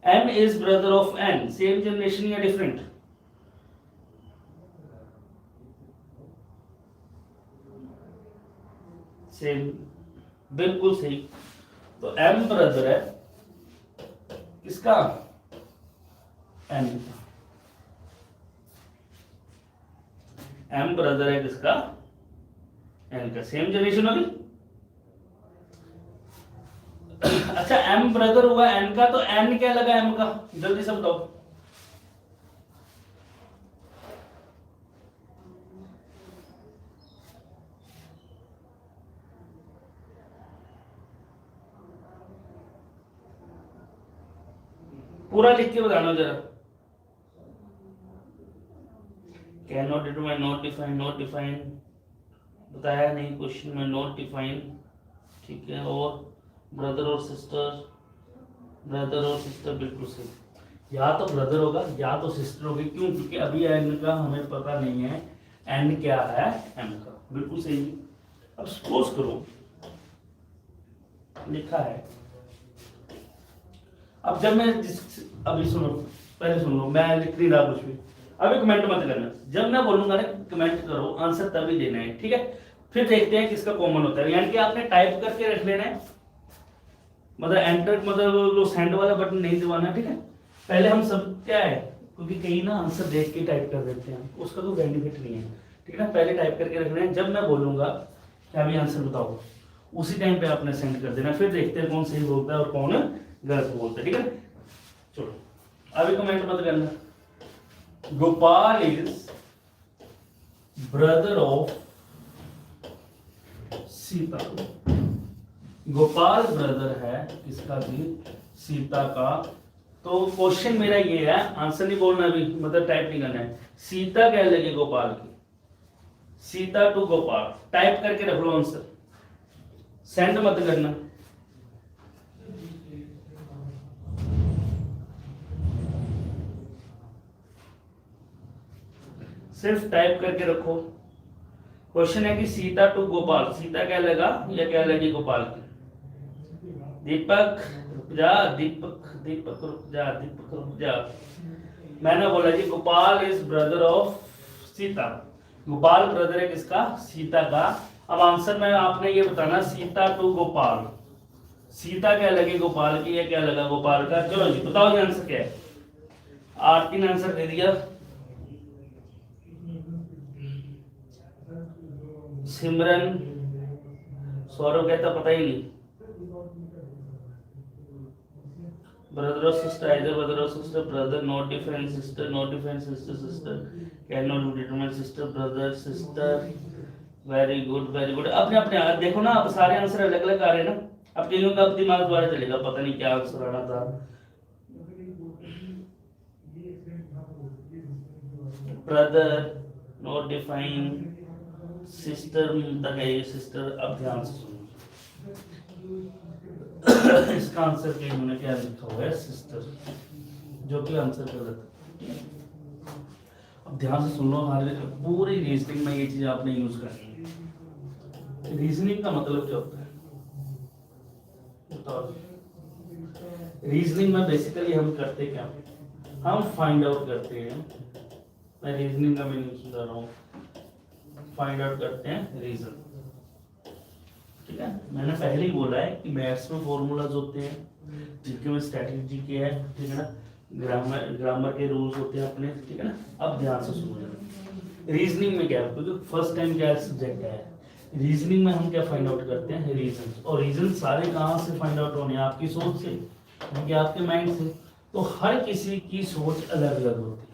M is brother of N, same generation या डिफरेंट? सेम, बिल्कुल सही। तो M ब्रदर है किसका? N का। M ब्रदर है किसका? N का। सेम जनरेशन होगी। अच्छा एम ब्रदर हुआ एन का, तो एन क्या लगा एम का, जल्दी से बताओ। पूरा लिख के बताना जरा। Can not determine, not define, not define बताया नहीं क्वेश्चन में, नॉट डिफाइन, ठीक है। और ब्रदर और सिस्टर, ब्रदर और सिस्टर बिल्कुल सही, या तो ब्रदर होगा या तो सिस्टर होगी, क्यों, क्योंकि अभी एन का हमें पता नहीं है एन क्या है एम का, बिल्कुल सही। अब सपोज करो लिखा है, अब जब मैं अभी सुनो, पहले सुन लो, मैं लिख नहीं रहा कुछ भी, अभी कमेंट मत करना, जब मैं बोलूंगा ना कमेंट करो, आंसर तभी देना है, ठीक है। फिर देखते हैं किसका कॉमन होता है, यानी कि आपने टाइप करके रख लेना है, मतलब एंटर, मतलब वो सेंड वाला बटन नहीं दबाना, ठीक है। पहले हम सब क्या है, क्योंकि कहीं ना आंसर देख के टाइप कर देते हैं, उसका तो बेनिफिट नहीं है, ठीक है ना। पहले टाइप करके रखना है, जब मैं बोलूंगा क्या भी आंसर बताओ, उसी टाइम पे आपने सेंड कर देना, फिर देखते हैं कौन सही बोलता है और कौन गलत बोलता है, ठीक है। चलो अभी कमेंट मत करना। Gopal is brother of Sita, Gopal brother है किसका भी, सीता का। तो क्वेश्चन मेरा ये है, आंसर नहीं बोलना अभी, मतलब टाइप नहीं करना है, सीता क्या लगे गोपाल की, सीता टू गोपाल, टाइप करके रख लो आंसर, सेंड मत करना। सिर्फ टाइप करके रखो। क्वेश्चन है कि सीता टू गोपाल, सीता क्या लगा या क्या लगी गोपाल की। दीपक रुक जा, दीपक दीपक रुक जा, दीपक रुक जा। मैंने बोला जी Gopal is brother of Sita, Gopal brother है किसका, सीता का। अब आंसर में आपने ये बताना, सीता टू गोपाल, सीता क्या लगे गोपाल की या क्या लगा गोपाल का। चलो जी बताओ ये आंसर क्या है। आरती ने आंसर दे दिया, सिमरन, सौरभ कहता पता ही नहीं, ब्रदर और सिस्टर, आइदर ब्रदर और sister, brother not different sister, not different sister, sister can not determine sister, brother sister, very good very good. अपने अपने देखो ना, अब सारे आंसर अलग अलग आ रहे हैं ना, अब कईयों का अब दिमाग द्वारा चलेगा, पता नहीं क्या आंसर आना था। ब्रदर नॉट डिफाइन, सिस्टर तक है ये सिस्टर। अब ध्यान से सुनो, इसका आंसर के इन्होंने क्या लिखा हुआ है सिस्टर, जो कि आंसर गलत है। अब ध्यान से सुन लो, हमारे पूरी रीजनिंग में ये चीज आपने यूज करनी है। रीजनिंग का मतलब क्या होता है बताओ। रीजनिंग में बेसिकली हम करते क्या, हम फाइंड आउट करते हैं, मैं रीजनिंग का मीनिंग समझा रहा हूँ, फाइंड आउट करते हैं रीजन, ठीक है। मैंने पहले ही बोला है कि मैथ्स में फॉर्मूलाज होते हैं जिनके में स्ट्रेटजी क्या है, ठीक है ना, ग्रामर के रूल्स होते हैं अपने, ठीक है ना। अब ध्यान से सुनो जरा, रीजनिंग में क्या है, क्योंकि फर्स्ट टाइम क्या सब्जेक्ट है, रीजनिंग में हम क्या फाइंड आउट करते हैं रीजन, और रीजन सारे कहाँ से फाइंड आउट होने हैं, आपकी सोच से, यानी आपके माइंड से। तो हर किसी की सोच अलग अलग होती है,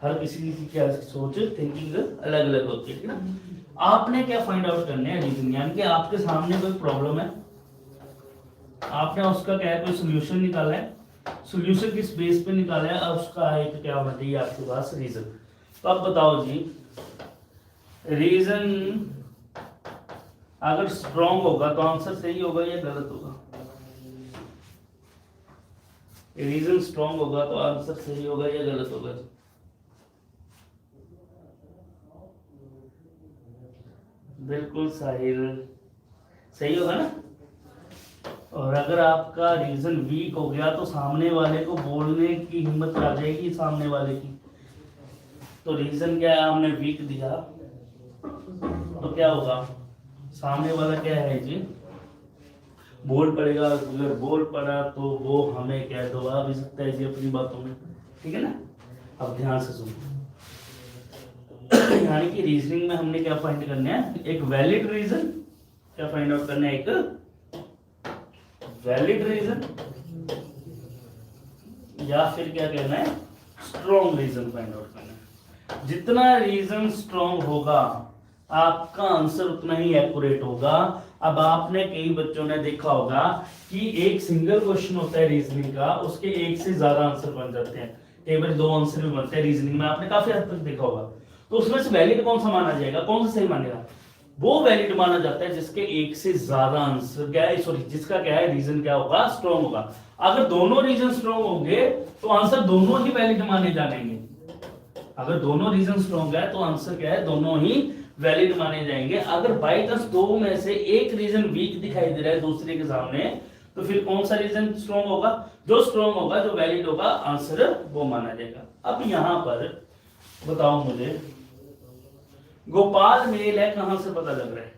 हर किसी की क्या सोच थिंकिंग अलग अलग होती है, ठीक है ना। आपने क्या फाइंड आउट करने हैं रीजन, यानी कि आपके सामने कोई प्रॉब्लम है, आपने उसका क्या है कोई सोल्यूशन निकाला है, सोल्यूशन किस बेस पे निकाला है, अब उसका एक क्या होना चाहिए आपके पास रीजन। तो अब बताओ जी, रीजन अगर स्ट्रॉन्ग होगा तो आंसर सही होगा या गलत होगा। रीजन स्ट्रॉन्ग होगा तो आंसर सही होगा या गलत होगा। बिल्कुल साहिल सही होगा ना। और अगर आपका रीजन वीक हो गया तो सामने वाले को बोलने की हिम्मत आ जाएगी सामने वाले की। तो रीजन क्या है, हमने वीक दिया तो क्या होगा, सामने वाला क्या है जी बोल पड़ेगा, अगर बोल पड़ा तो वो हमें क्या दबा भी सकता है जी अपनी बातों में, ठीक है ना। अब ध्यान से सुनो, यानी कि रीजनिंग में हमने क्या फाइंड करना है, एक वैलिड रीजन, क्या फाइंड आउट करना है, एक वैलिड रीजन या फिर क्या कहना है, स्ट्रॉन्ग रीजन फाइंड आउट करना है। जितना रीजन स्ट्रॉन्ग होगा आपका आंसर उतना ही एक्यूरेट होगा। अब आपने कई बच्चों ने देखा होगा कि एक सिंगल क्वेश्चन होता है रीजनिंग का, उसके एक से ज्यादा आंसर बन जाते हैं, कई बार 2 आंसर भी बनते हैं रीजनिंग में, आपने काफी हद तक देखा होगा। तो उसमें से वैलिड कौन सा माना जाएगा, कौन सा सही मानेगा, वो वैलिड माना जाता है जिसके एक से ज्यादा आंसर क्या है, सॉरी जिसका क्या है रीजन क्या होगा, स्ट्रॉन्ग होगा। अगर दोनों रीजन स्ट्रॉन्ग होंगे तो आंसर दोनों ही वैलिड माने जाएंगे। अगर दोनों रीजन स्ट्रॉन्ग है तो आंसर क्या है, दोनों ही वैलिड माने जाएंगे। अगर बाई चांस दो में से एक रीजन वीक दिखाई दे रहा है दूसरे के सामने, तो फिर कौन सा रीजन स्ट्रॉन्ग होगा, जो स्ट्रॉन्ग होगा, जो वैलिड होगा, आंसर वो माना जाएगा। अब यहां पर बताओ मुझे, गोपाल मेल है, कहां से पता लग रहा है,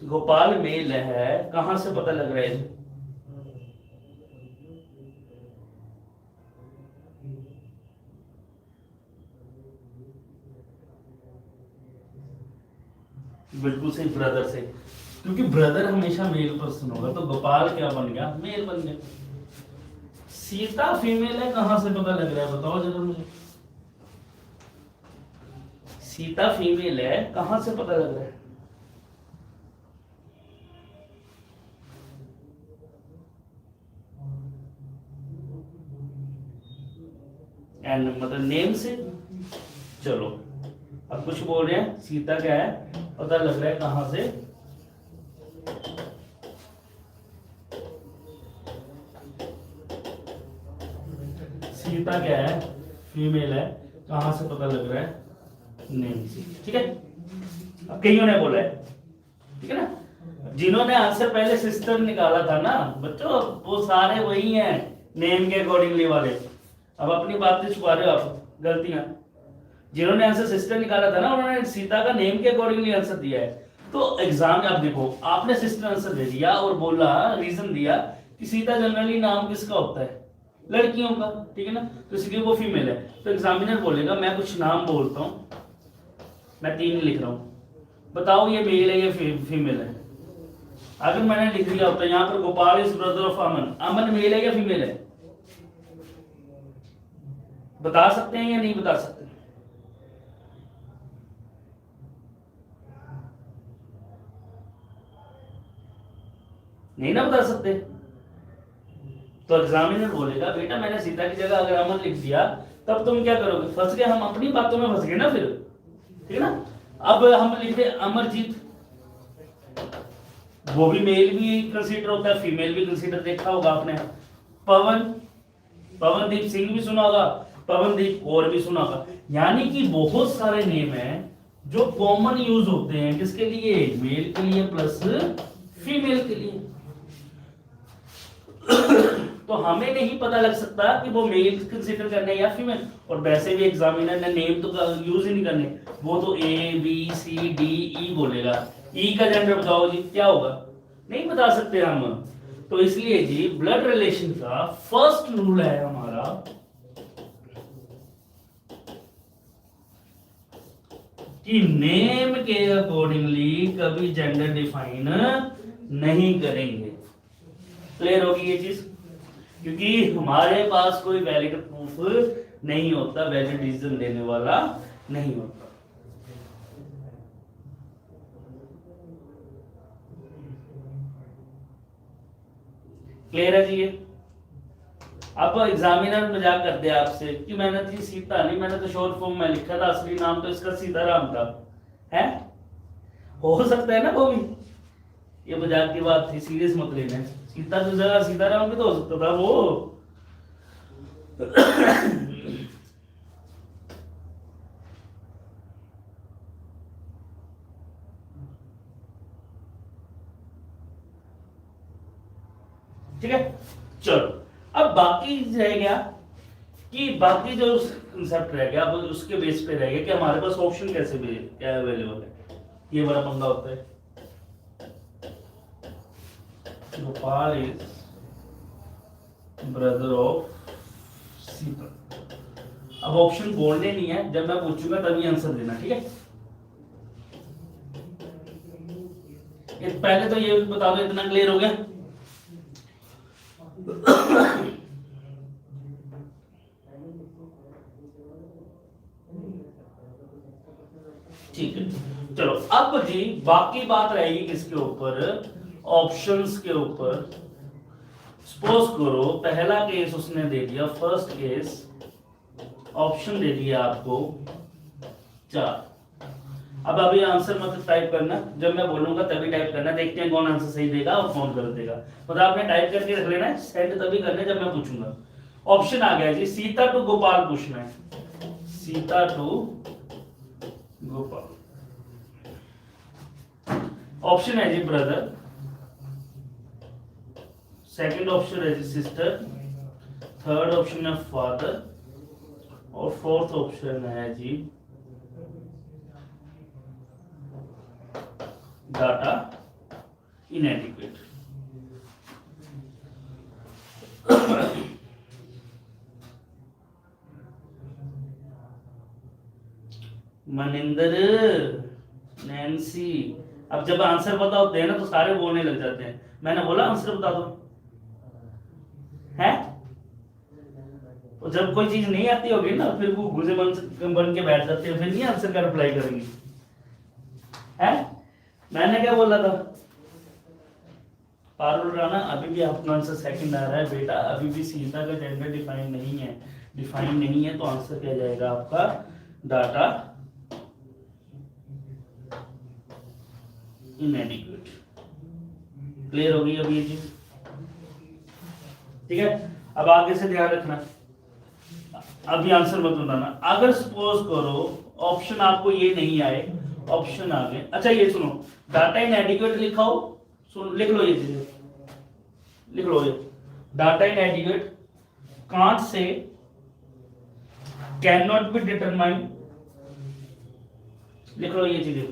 गोपाल मेल है कहां से पता लग रहा है, बिल्कुल सही, ब्रदर से, क्योंकि ब्रदर हमेशा मेल पर्सन होगा, तो गोपाल क्या बन गया, मेल बन गया। सीता फीमेल है, कहां से पता लग रहा है, बताओ जरा मुझे, सीता फीमेल है, कहां से पता लग रहा है, एंड मतलब नेम से। चलो अब कुछ बोल रहे हैं, सीता क्या है पता लग रहा है कहां से, सीता क्या है, फीमेल है, कहां से पता लग रहा है, नेम से। ठीक है, अब कईयों ने बोला है, ठीक है ना, जिन्होंने आंसर पहले सिस्टर निकाला था ना बच्चों, वो सारे वही हैं नेम के अकॉर्डिंगली वाले। अब अपनी बात से छुपा रहे हो आप गलतियां। जिन्होंने आंसर सिस्टर निकाला था ना, उन्होंने सीता का नेम के अकॉर्डिंगली आंसर दिया है। तो एग्जाम में आप देखो, आपने सिस्टर आंसर दे दिया और बोला, रीजन दिया कि सीता जनरली नाम किसका होता है, लड़कियों का, ठीक है ना, तो इसलिए वो फीमेल है। तो एग्जामिनर बोलेगा मैं कुछ नाम बोलता हूँ, मैं 3 लिख रहा हूँ, बताओ ये मेल है या फीमेल है। अगर मैंने लिख दिया होता यहाँ पर Gopal is brother of Aman, Aman male है या फीमेल है, बता सकते हैं या नहीं बता सकते, नहीं ना बता सकते। तो एग्जामिनर बोलेगा बेटा मैंने सीता की जगह अगर अमन लिख दिया, तब तुम क्या करोगे, फंस गए, हम अपनी बातों में फंस गए ना फिर, ठीक है ना। अब हम लिखते अमरजीत, वो भी मेल भी कंसीडर होता है, फीमेल भी कंसीडर, देखा होगा आपने। पवन, पवनदीप सिंह भी सुना होगा, पवनदीप कौर भी सुना होगा। यानी कि बहुत सारे नेम हैं जो कॉमन यूज होते हैं, किसके लिए, मेल के लिए प्लस फीमेल के लिए। तो हमें नहीं पता लग सकता कि वो मेल कंसीडर करने या फीमेल, और वैसे भी एग्जामिनर ने नेम तो यूज ही नहीं करने, वो तो A B C D E बोलेगा। ई का जेंडर बताओ जी क्या होगा, नहीं बता सकते हम। तो इसलिए जी ब्लड रिलेशन का फर्स्ट रूल है हमारा कि नेम के अकॉर्डिंगली कभी जेंडर डिफाइन नहीं करेंगे। क्लियर होगी ये चीज, क्योंकि हमारे पास कोई वैलिड प्रूफ नहीं होता, वैलिड रीजन देने वाला नहीं होता। क्लियर है जी ये। अब एग्जामिनर मजाक कर दिया आपसे कि मैंने थी सीता नहीं, मैंने तो शॉर्ट फॉर्म में लिखा था, असली नाम तो इसका सीताराम था, है हो सकता है ना वो भी, ये मजाक की बात थी, सीरियस मत लेना। सीता की जगह सीताराम भी तो हो सकता था वो। ठीक है, चलो अब बाकी रह गया कि बाकी जो कंसेप्ट रह गया, अब उसके बेस पे रह गया कि हमारे पास ऑप्शन कैसे क्या अवेलेबल है। ये बड़ा पंगा होता है, Gopal is brother of Sita. अब ऑप्शन बोलने नहीं है, जब मैं पूछूंगा तभी आंसर देना, ठीक है। पहले तो ये बता दो, इतना क्लियर हो गया ठीक है, चलो अब जी बाकी बात रहेगी किसके ऊपर, ऑप्शंस के ऊपर। सपोज करो पहला केस उसने दे दिया, फर्स्ट केस ऑप्शन दे दिया आपको 4। अब अभी आंसर मत टाइप करना, जब मैं बोलूंगा तभी टाइप करना, देखते हैं कौन आंसर सही देगा और कौन गलत देगा। मतलब आपने टाइप करके रख लेना है, सेंड तभी करना है जब मैं पूछूंगा। ऑप्शन आ गया जी, सीता टू गोपाल पूछना है, सीता टू गोपाल। ऑप्शन है जी ब्रदर, सेकंड ऑप्शन है जी सिस्टर, थर्ड ऑप्शन है फादर, और फोर्थ ऑप्शन है जी डाटा इनएडिक्वेट। मनिंदर, नैन्सी, अब जब आंसर बता होते हैं ना तो सारे बोलने लग जाते हैं, मैंने बोला आंसर बता दो है। तो जब कोई चीज नहीं आती होगी ना फिर वो गुजे बन के बैठ जाते हैं, फिर नहीं आंसर का रिप्लाई करेंगे है। मैंने क्या बोला था, पारुल राणा अभी भी आपका आंसर सेकंड आ रहा है बेटा, अभी भी सीता का जेंडर डिफाइन नहीं है, तो आंसर क्या जाएगा आपका डाटा इनएडिक्वेट। क्लियर होगी अब ये चीज, ठीक है। अब आगे से ध्यान रखना, अभी आंसर मत बताना। अगर सपोज करो ऑप्शन आपको ये नहीं आए, ऑप्शन आ गए, अच्छा ये सुनो, डाटा इनएडिक्वेट लिखा हो, सुन लिख लो ये चीजें, लिख लो ये data इनएडिक्वेट, can't say, can not be determine, लिख लो ये चीजें,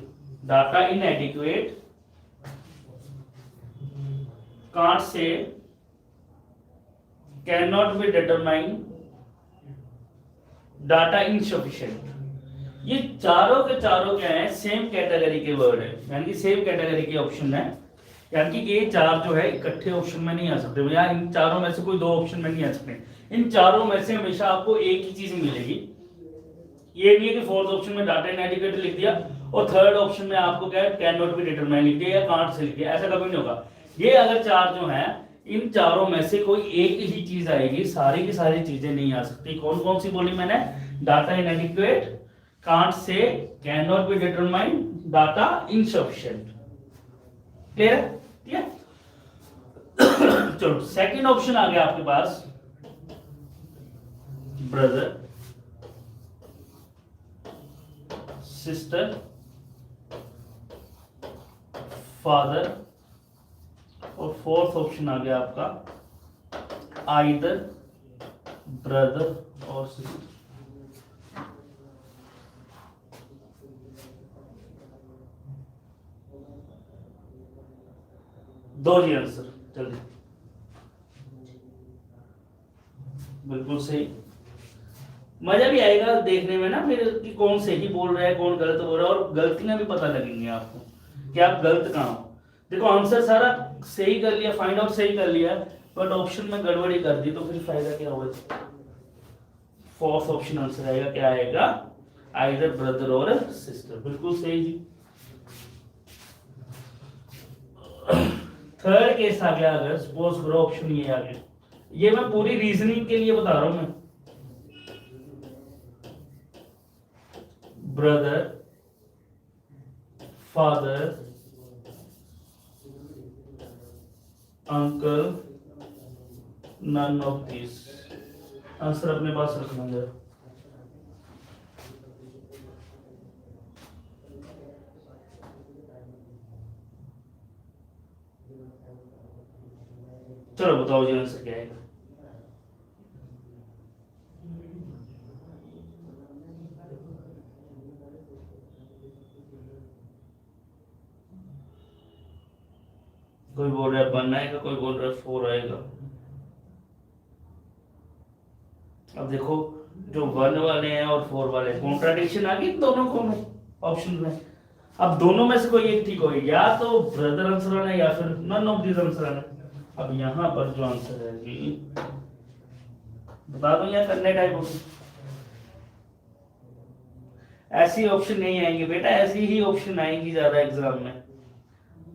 data इनएडिक्वेट, can't say, can not be determine, data insufficient. ये चारों के चारों क्या है, सेम कैटेगरी के वर्ड है, यानी कि सेम कैटेगरी के ऑप्शन है, यानी कि ये चार जो है इकट्ठे ऑप्शन में नहीं आ सकते, या इन चारों में से कोई दो ऑप्शन में नहीं आ सकते, इन चारों में से हमेशा आपको एक ही चीज मिलेगी। ये नहीं है कि फोर्थ ऑप्शन में डाटा इनएडिक्वेट लिख दिया और थर्ड ऑप्शन में आपको क्या है कैन नॉट बी डिटरमाइन लिख दिया या कांट से लिख दिया, ऐसा कभी नहीं होगा। ये अगर चार जो है इन चारों में से कोई एक ही चीज आएगी, सारी की सारी चीजें नहीं आ सकती। कौन कौन सी बोली मैंने, data इनएडिक्वेट, can't say, can not be determine, data insufficient. Clear है, ठीक है। चलो सेकंड ऑप्शन आ गया आपके पास, ब्रदर, सिस्टर, फादर, और फोर्थ ऑप्शन आ गया आपका आइदर ब्रदर और सिस्टर। दो ही आंसर जल्दी, बिल्कुल सही। मजा भी आएगा देखने में ना फिर कि कौन सही बोल रहा है कौन गलत बोल रहा है, और गलतियां भी पता लगेंगी आपको कि आप गलत कहां हो। देखो आंसर सारा सही कर लिया, फाइंड आउट सही कर लिया, बट ऑप्शन में गड़बड़ी कर दी तो फिर फायदा क्या होगा। फोर्थ ऑप्शन आंसर आएगा, क्या आएगा, आइदर ब्रदर और सिस्टर, बिल्कुल सही जी। थर्ड केस आ गया, अगर सपोज करो ऑप्शन ये आ गया, ये मैं पूरी रीजनिंग के लिए बता रहा हूं मैं, brother, father, uncle, none of this. Answer अपने पास रखना जरा। चलो बताओ जी आंसर क्या है। कोई बोल रहा है 1 आएगा, कोई बोल रहा है 4 आएगा। अब देखो जो 1 वाले हैं और 4 वाले कॉन्ट्राडिक्शन आ गई दोनों को ऑप्शन में। अब दोनों में से कोई एक ठीक होगी, या तो ब्रदर आंसर आना है या फिर नन ऑफ दिस आंसर आना है। अब यहाँ पर जो आंसर है जी, बता दो यहाँ करने टाइप होगी, ऐसी ऑप्शन नहीं आएंगे बेटा, ऐसी ही ऑप्शन आएंगी ज्यादा एग्जाम में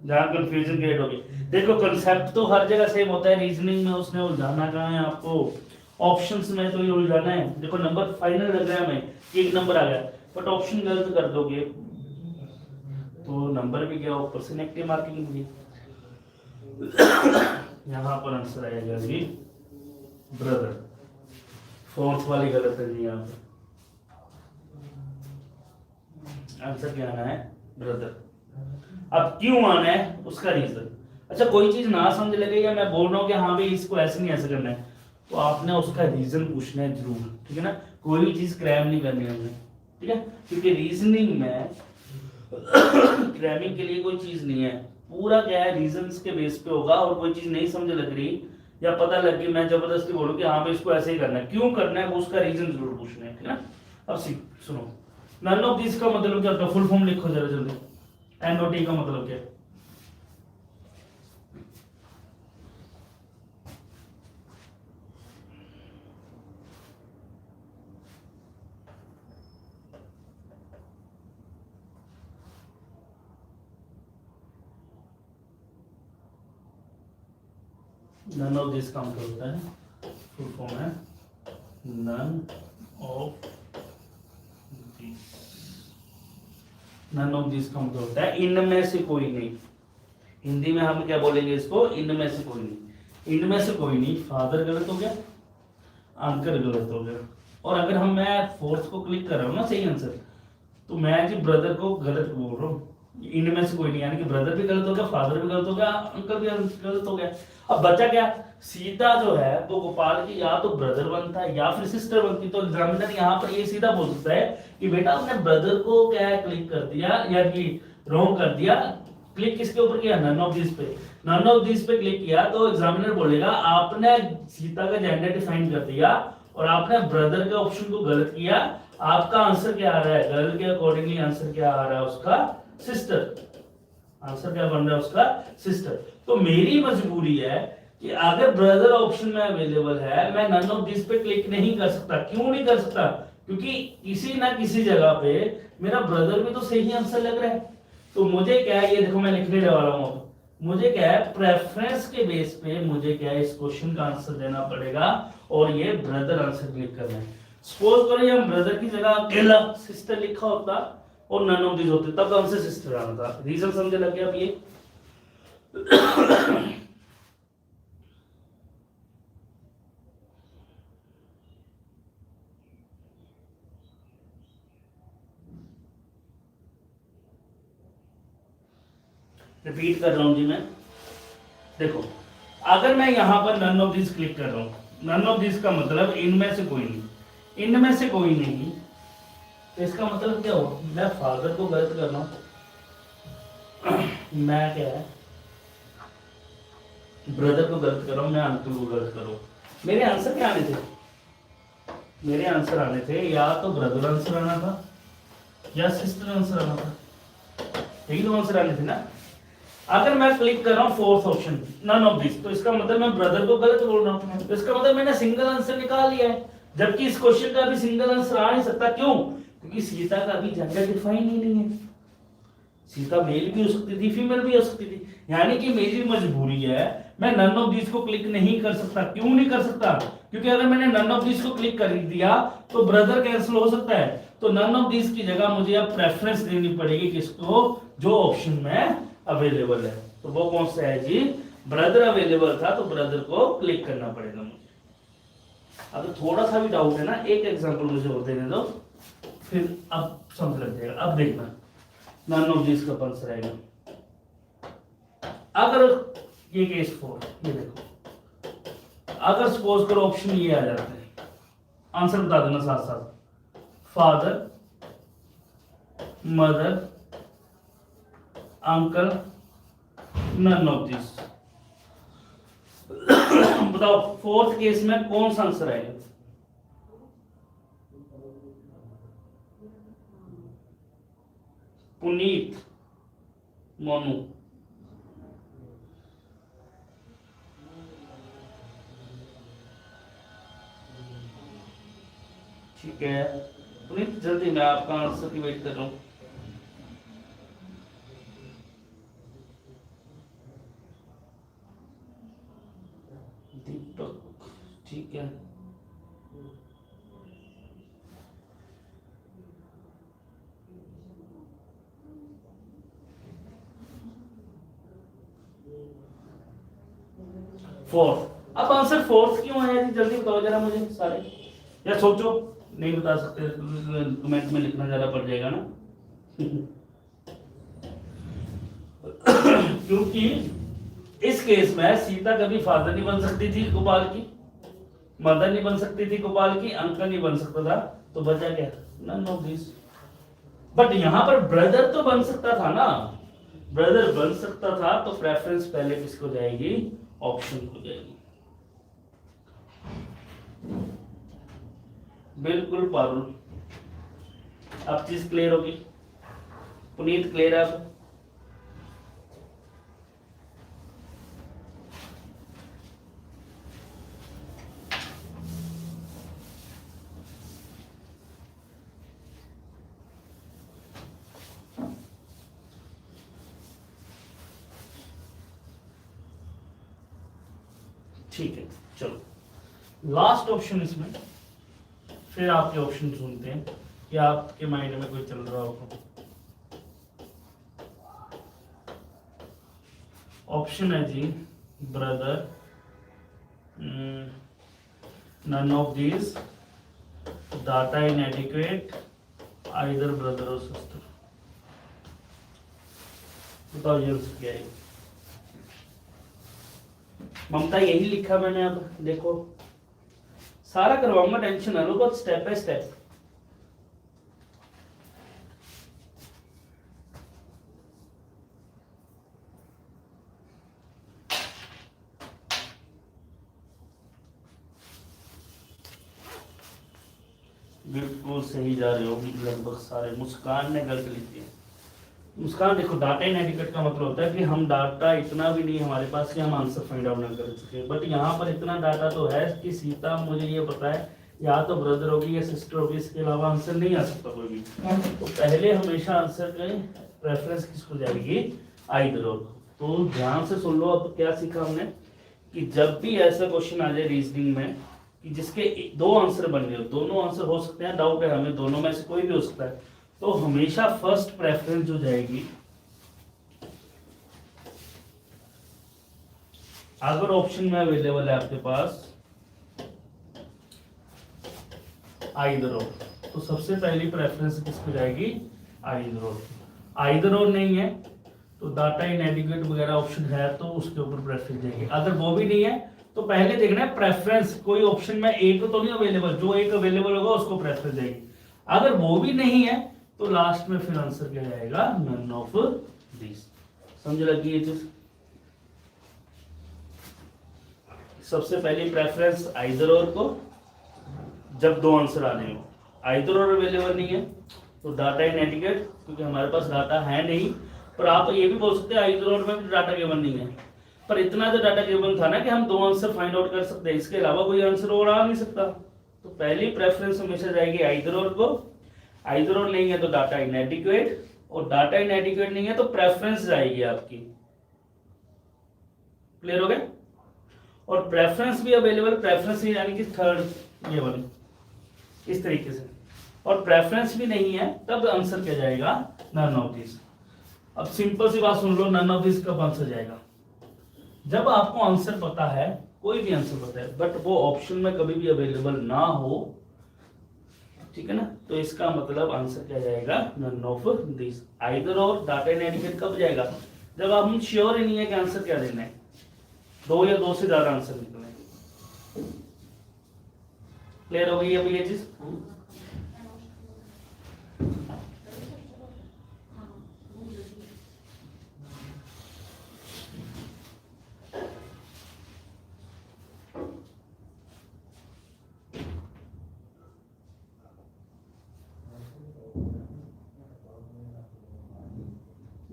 जहाँ कंफ्यूजन क्रिएट होगी। देखो कंसेप्ट तो हर जगह सेम होता है, रीजनिंग में उसने उलझाना कहाँ है आपको, ऑप्शंस में तो ये उलझाना है। देखो नंबर फाइनल लग रहा है हमें, एक नंबर आ गया, बट ऑप्शन गलत कर दोगे तो नंबर भी गया, ऊपर से नेगेटिव मार्किंग भी। यहाँ पर आंसर आएगा जी ब्रदर, फोर्थ वाली गलत है जी, यहाँ पर आंसर क्या आना है ब्रदर। अब क्यों आना है उसका रीजन, अच्छा कोई चीज ना समझ लगे या मैं बोल रहा हूँ कि हाँ भाई इसको ऐसे नहीं ऐसे करना है, तो आपने उसका रीजन पूछना है जरूर, ठीक है ना, कोई भी चीज क्रैम नहीं करनी हमने, ठीक है, क्योंकि रीजनिंग में क्रैमिंग के लिए कोई चीज नहीं है, पूरा क्या है रीजंस के बेस पे होगा। और कोई चीज नहीं समझ लग रही या पता लग गई, मैं जबरदस्ती बोलूं कि हाँ भाई इसको ऐसे ही करना है, क्यों करना है उसका रीजन जरूर पूछना है, ठीक है ना। अब सुनो, नन ऑफ दिस का मतलब क्या होता है, फुल फॉर्म लिखो जरा जल्दी, एनओटी का मतलब क्या है? नन ऑफ दिस का मतलब होता है, फुल फॉर्म है none of this, none of this का मतलब होता है इनमें से कोई नहीं। हिंदी में हम क्या बोलेंगे इसको, इनमें से कोई नहीं, इनमें से कोई नहीं, फादर गलत हो गया, अंकल गलत हो गया, और अगर हम मैं फोर्थ को क्लिक कर रहा हूँ ना सही आंसर, तो मैं जी ब्रदर को गलत बोल रहा हूँ, इनमें से कोई नहीं, यानी कि ब्रदर भी गलत हो गया, फादर भी गलत हो गया, अंकल भी गलत हो गया। अब बचा क्या, सीता जो है वो गोपाल की या तो ब्रदर बनता है या फिर सिस्टर बनती, तो एग्जामिनर यहाँ पर ये सीधा बोल सकता है कि बेटा आपने ब्रदर को क्या है क्लिक कर दिया या कि रॉन्ग कर दिया, क्लिक किसके ऊपर किया, नन ऑफ दिस पे, नन ऑफ दिस पे क्लिक किया तो एग्जामिनर बोलेगा आपने सीता का जेंडर डिफाइन कर दिया और आपने ब्रदर के ऑप्शन को गलत किया, आपका आंसर क्या आ रहा है, गर्ल के अकॉर्डिंगली आंसर क्या आ रहा है उसका सिस्टर, आंसर क्या बन रहा है उसका सिस्टर। तो मेरी मजबूरी है कि अगर ब्रदर ऑप्शन में अवेलेबल है मैं नन ऑफ दिस पे क्लिक नहीं कर सकता, क्यों नहीं कर सकता, क्योंकि किसी ना किसी जगह पे मेरा ब्रदर भी तो सही आंसर लग रहा है। तो मुझे क्या है, ये देखो मैं लिखने वाला हूं, मुझे क्या है प्रेफरेंस के बेस पे मुझे क्या है इस क्वेश्चन का आंसर देना पड़ेगा और ये ब्रदर आंसर क्लिक करना है। सपोज करो ये ब्रदर की जगह अकेला सिस्टर लिखा होता और नन ऑफ दिस होते, तब आंसर सिस्टर आना था। रीजन समझे लग गया अब ये। रिपीट कर रहा हूं जी मैं, देखो अगर मैं यहां पर नन ऑफ दिस क्लिक कर रहा हूं, नन ऑफ दिस का मतलब इनमें से कोई नहीं, इनमें से कोई नहीं, तो इसका मतलब क्या हो, मैं फादर को गलत कर रहा हूं, मैं क्या है ब्रदर को गलत कर रहा हूं, मैं अंकल को गलत कर रहा हूं। मेरे आंसर क्या आने थे, मेरे आंसर आने थे या तो ब्रदर आंसर आना था या सिस्टर आंसर आना था, यही तो आंसर आने थे ना। अगर मैं क्लिक कर रहा हूं fourth option none of this, तो इसका मतलब मैं ब्रदर को गलत बोल रहा हूं, तो इसका मतलब मैंने सिंगल आंसर निकाल लिया है, जबकि इस क्वेश्चन का भी सिंगल आंसर आ नहीं सकता, क्यों, क्योंकि सीता का भी जेंडर डिफाइन ही नहीं है, सीता मेल भी हो सकती थी फीमेल भी हो सकती थी, यानी कि मेरी मजबूरी है मैं नन ऑफ दिस को क्लिक नहीं कर सकता। क्यों नहीं कर सकता, क्योंकि अगर मैंने नन ऑफ दिस को क्लिक कर दिया तो ब्रदर कैंसिल हो सकता है, तो नन ऑफ दिस की जगह मुझे अब प्रेफरेंस देनी पड़ेगी किसको, जो ऑप्शन में अवेलेबल है, तो वो कौन सा है जी, ब्रदर अवेलेबल था तो ब्रदर को क्लिक करना पड़ेगा मुझे। अब थोड़ा सा भी डाउट है ना, एक एग्जांपल मुझे और देने दो फिर अब समझ लग जाएगा। अब देखना नन ऑफ दिस का आंसर आएगा, अगर ये केस 4, ये देखो अगर सपोज करो ऑप्शन ये आ जाता है, आंसर बता देना साथ साथ, father, mother, uncle, none of this, बताओ फोर्थ केस में कौन सा आंसर आएगा, पुनीत, मोनू, ठीक है पुनीत, जल्दी, मैं आपका आंसर की वेट कर रहा हूँ। दीपक, ठीक है। फोर्थ, अब आंसर फोर्थ क्यों आया जी? जल्दी बताओ जरा मुझे सारे, या सोचो, नहीं बता सकते कमेंट में लिखना ज्यादा पड़ जाएगा ना। क्योंकि इस केस में सीता कभी फादर नहीं बन सकती थी गोपाल की, मदर नहीं बन सकती थी गोपाल की, अंकल नहीं बन सकता था, तो बचा क्या? None of this. बट यहां पर ब्रदर तो बन सकता था ना, ब्रदर बन सकता था, तो प्रेफरेंस पहले किसको जाएगी? ऑप्शन को जाएगी। बिल्कुल पारुल, अब चीज क्लियर होगी। पुनीत क्लियर है अब? ठीक है, चलो लास्ट ऑप्शन इसमें, फिर आपके ऑप्शन सुनते हैं कि आपके माइंड में कोई चल रहा हो। ऑप्शन है जी brother, none of these, data inadequate, either brother और सिस्टर। बताओ ये आंसर क्या है? ममता यही लिखा मैंने, अब देखो सारा करवाऊंगा, टेंशन ना लो, बस स्टेप बाय स्टेप। बिल्कुल सही जा रहे हो लगभग सारे। मुस्कान ने गलत लिखी है। मुस्कान देखो, डाटा इनएडिक्वेट का मतलब होता है कि हम डाटा इतना भी नहीं हमारे पास कि हम आंसर फाइंड आउट ना कर सके, बट यहाँ पर इतना डाटा तो है कि सीता, मुझे ये पता है, या तो ब्रदर होगी या सिस्टर होगी, इसके अलावा आंसर नहीं आ सकता कोई भी। तो पहले हमेशा आंसर का प्रेफरेंस किसको जाएगी? आइदर और। तो ध्यान से सुन लो, अब क्या सीखा हमने कि जब भी ऐसा क्वेश्चन आ जाए रीजनिंग में कि जिसके दो आंसर बन गए, दोनों आंसर हो सकते हैं, डाउट है हमें, दोनों में से कोई भी हो सकता है, तो हमेशा फर्स्ट प्रेफरेंस जो जाएगी, अगर ऑप्शन में अवेलेबल है आपके पास आइदर और, तो सबसे पहली प्रेफरेंस किसको जाएगी? आइदर और। आइदर और नहीं है तो डाटा इनएडिक्वेट वगैरह ऑप्शन है तो उसके ऊपर प्रेफरेंस जाएगी। अगर वो भी नहीं है तो पहले देखना है प्रेफरेंस, कोई ऑप्शन में एक तो नहीं अवेलेबल, जो एक अवेलेबल होगा उसको प्रेफरेंस जाएगी। अगर वो भी नहीं है तो लास्ट में फिर आंसर क्या जाएगा? None of this. समझ लगी ये चीज? सबसे पहली प्रेफरेंस आइदर और को, जब दो आंसर आने हो। आइदर और अवेलेबल नहीं है तो डाटा इनएडिक्वेट, क्योंकि हमारे पास डाटा है नहीं। पर आप ये भी बोल सकते हैं आइदर और में भी डाटा गिवन नहीं है, पर इतना तो डाटा गिवन था ना कि हम दो आंसर फाइंड आउट कर सकते हैं, इसके अलावा कोई आंसर और आ नहीं सकता। तो पहली प्रेफरेंस हमेशा जाएगी आइदर और को। आइदर और नहीं है तो डाटा इनएडिक्वेट, और डाटा इनएडिक्वेट नहीं है तो प्रेफरेंस जाएगी आपकी। क्लियर हो गया? और प्रेफरेंस भी अवेलेबल, प्रेफरेंस यानी कि थर्ड ये वाली, इस तरीके से। और प्रेफरेंस भी नहीं है तब आंसर क्या जाएगा? None of this. अब सिंपल सी बात सुन लो, नन ऑफ दिस कब आंसर जाएगा? जब आपको आंसर पता है, कोई भी आंसर पता है, बट वो ऑप्शन में कभी भी अवेलेबल ना हो, ठीक है ना, तो इसका मतलब आंसर क्या जाएगा? None of this. आइदर और डाटा इनएडिक्वेट कब जाएगा? जब आप श्योर ही नहीं है कि आंसर क्या देना है, दो या दो से ज्यादा आंसर निकलना है। क्लियर हो गई अब ये चीज?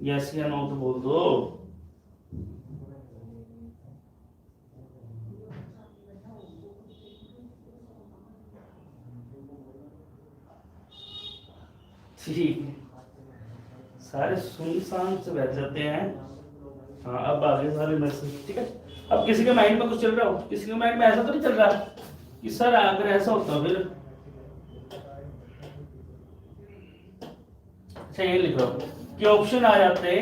यस या नो तो बोल दो। सारे सुनसान से बैठ जाते हैं। हाँ अब आगे सारे मैसेज, ठीक है। अब किसी के माइंड में कुछ चल रहा हो, किसी के माइंड में ऐसा तो नहीं चल रहा कि सर अगर ऐसा होता फिर, अच्छा ये लिखो कि ऑप्शन आ जाते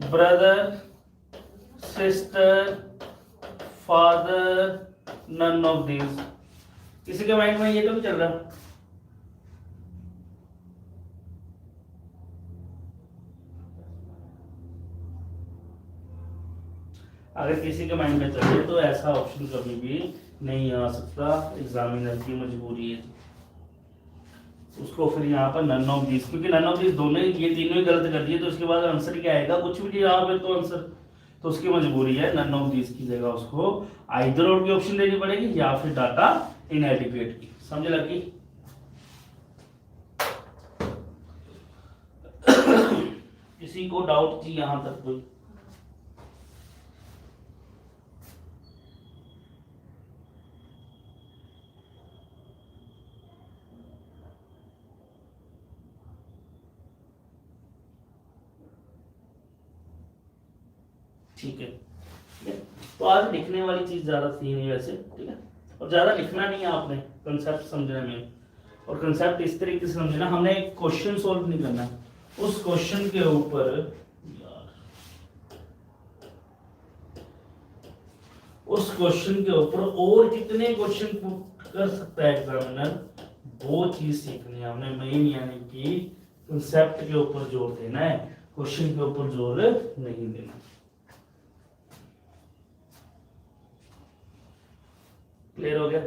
brother, sister, father, none of these. किसी के माइंड में ये तो नहीं चल रहा। अगर किसी के माइंड में चले तो ऐसा ऑप्शन कभी भी नहीं आ सकता, एग्जामिनर की मजबूरी है उसको फिर यहाँ पर नन ऑफ दिस, क्योंकि नन ऑफ दिस दोनों ये तीनों ही गलत कर दिए तो उसके बाद आंसर क्या आएगा, कुछ भी नहीं यहाँ पे तो आंसर, तो उसकी मजबूरी है नन ऑफ दिस की जगह उसको आइदर और की ऑप्शन देनी पड़ेगी या फिर डाटा इनएडिक्वेट की। समझ लगी? किसी को डाउट थी यहां तक कोई? ठीक है, ठीक है। तो आज लिखने वाली चीज ज्यादा थी नहीं वैसे, ठीक है। और ज्यादा लिखना नहीं है आपने, कंसेप्ट समझने में, और कंसेप्ट इस तरीके से समझना, हमने एक क्वेश्चन सॉल्व नहीं करना, उस क्वेश्चन के ऊपर यार, उस क्वेश्चन के ऊपर और कितने क्वेश्चन पुट कर सकता है एग्जामिनर, वो चीज सीखनी है हमने मेन, यानी कि कंसेप्ट के ऊपर जोर देना है, क्वेश्चन के ऊपर जोर नहीं देना। क्लियर हो गया?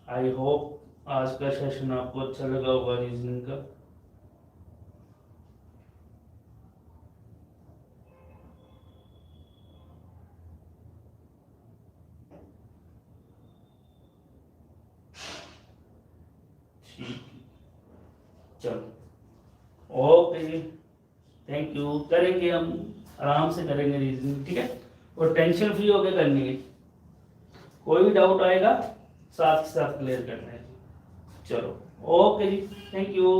आई होप आज का सेशन आपको अच्छा लगा होगा रीजनिंग का। चलो ओके, थैंक यू। करेंगे हम आराम से करेंगे रीजनिंग, ठीक है, और टेंशन फ्री होकर करनी है। कोई भी डाउट आएगा साथ साथ क्लियर करना है। चलो ओके जी, थैंक यू।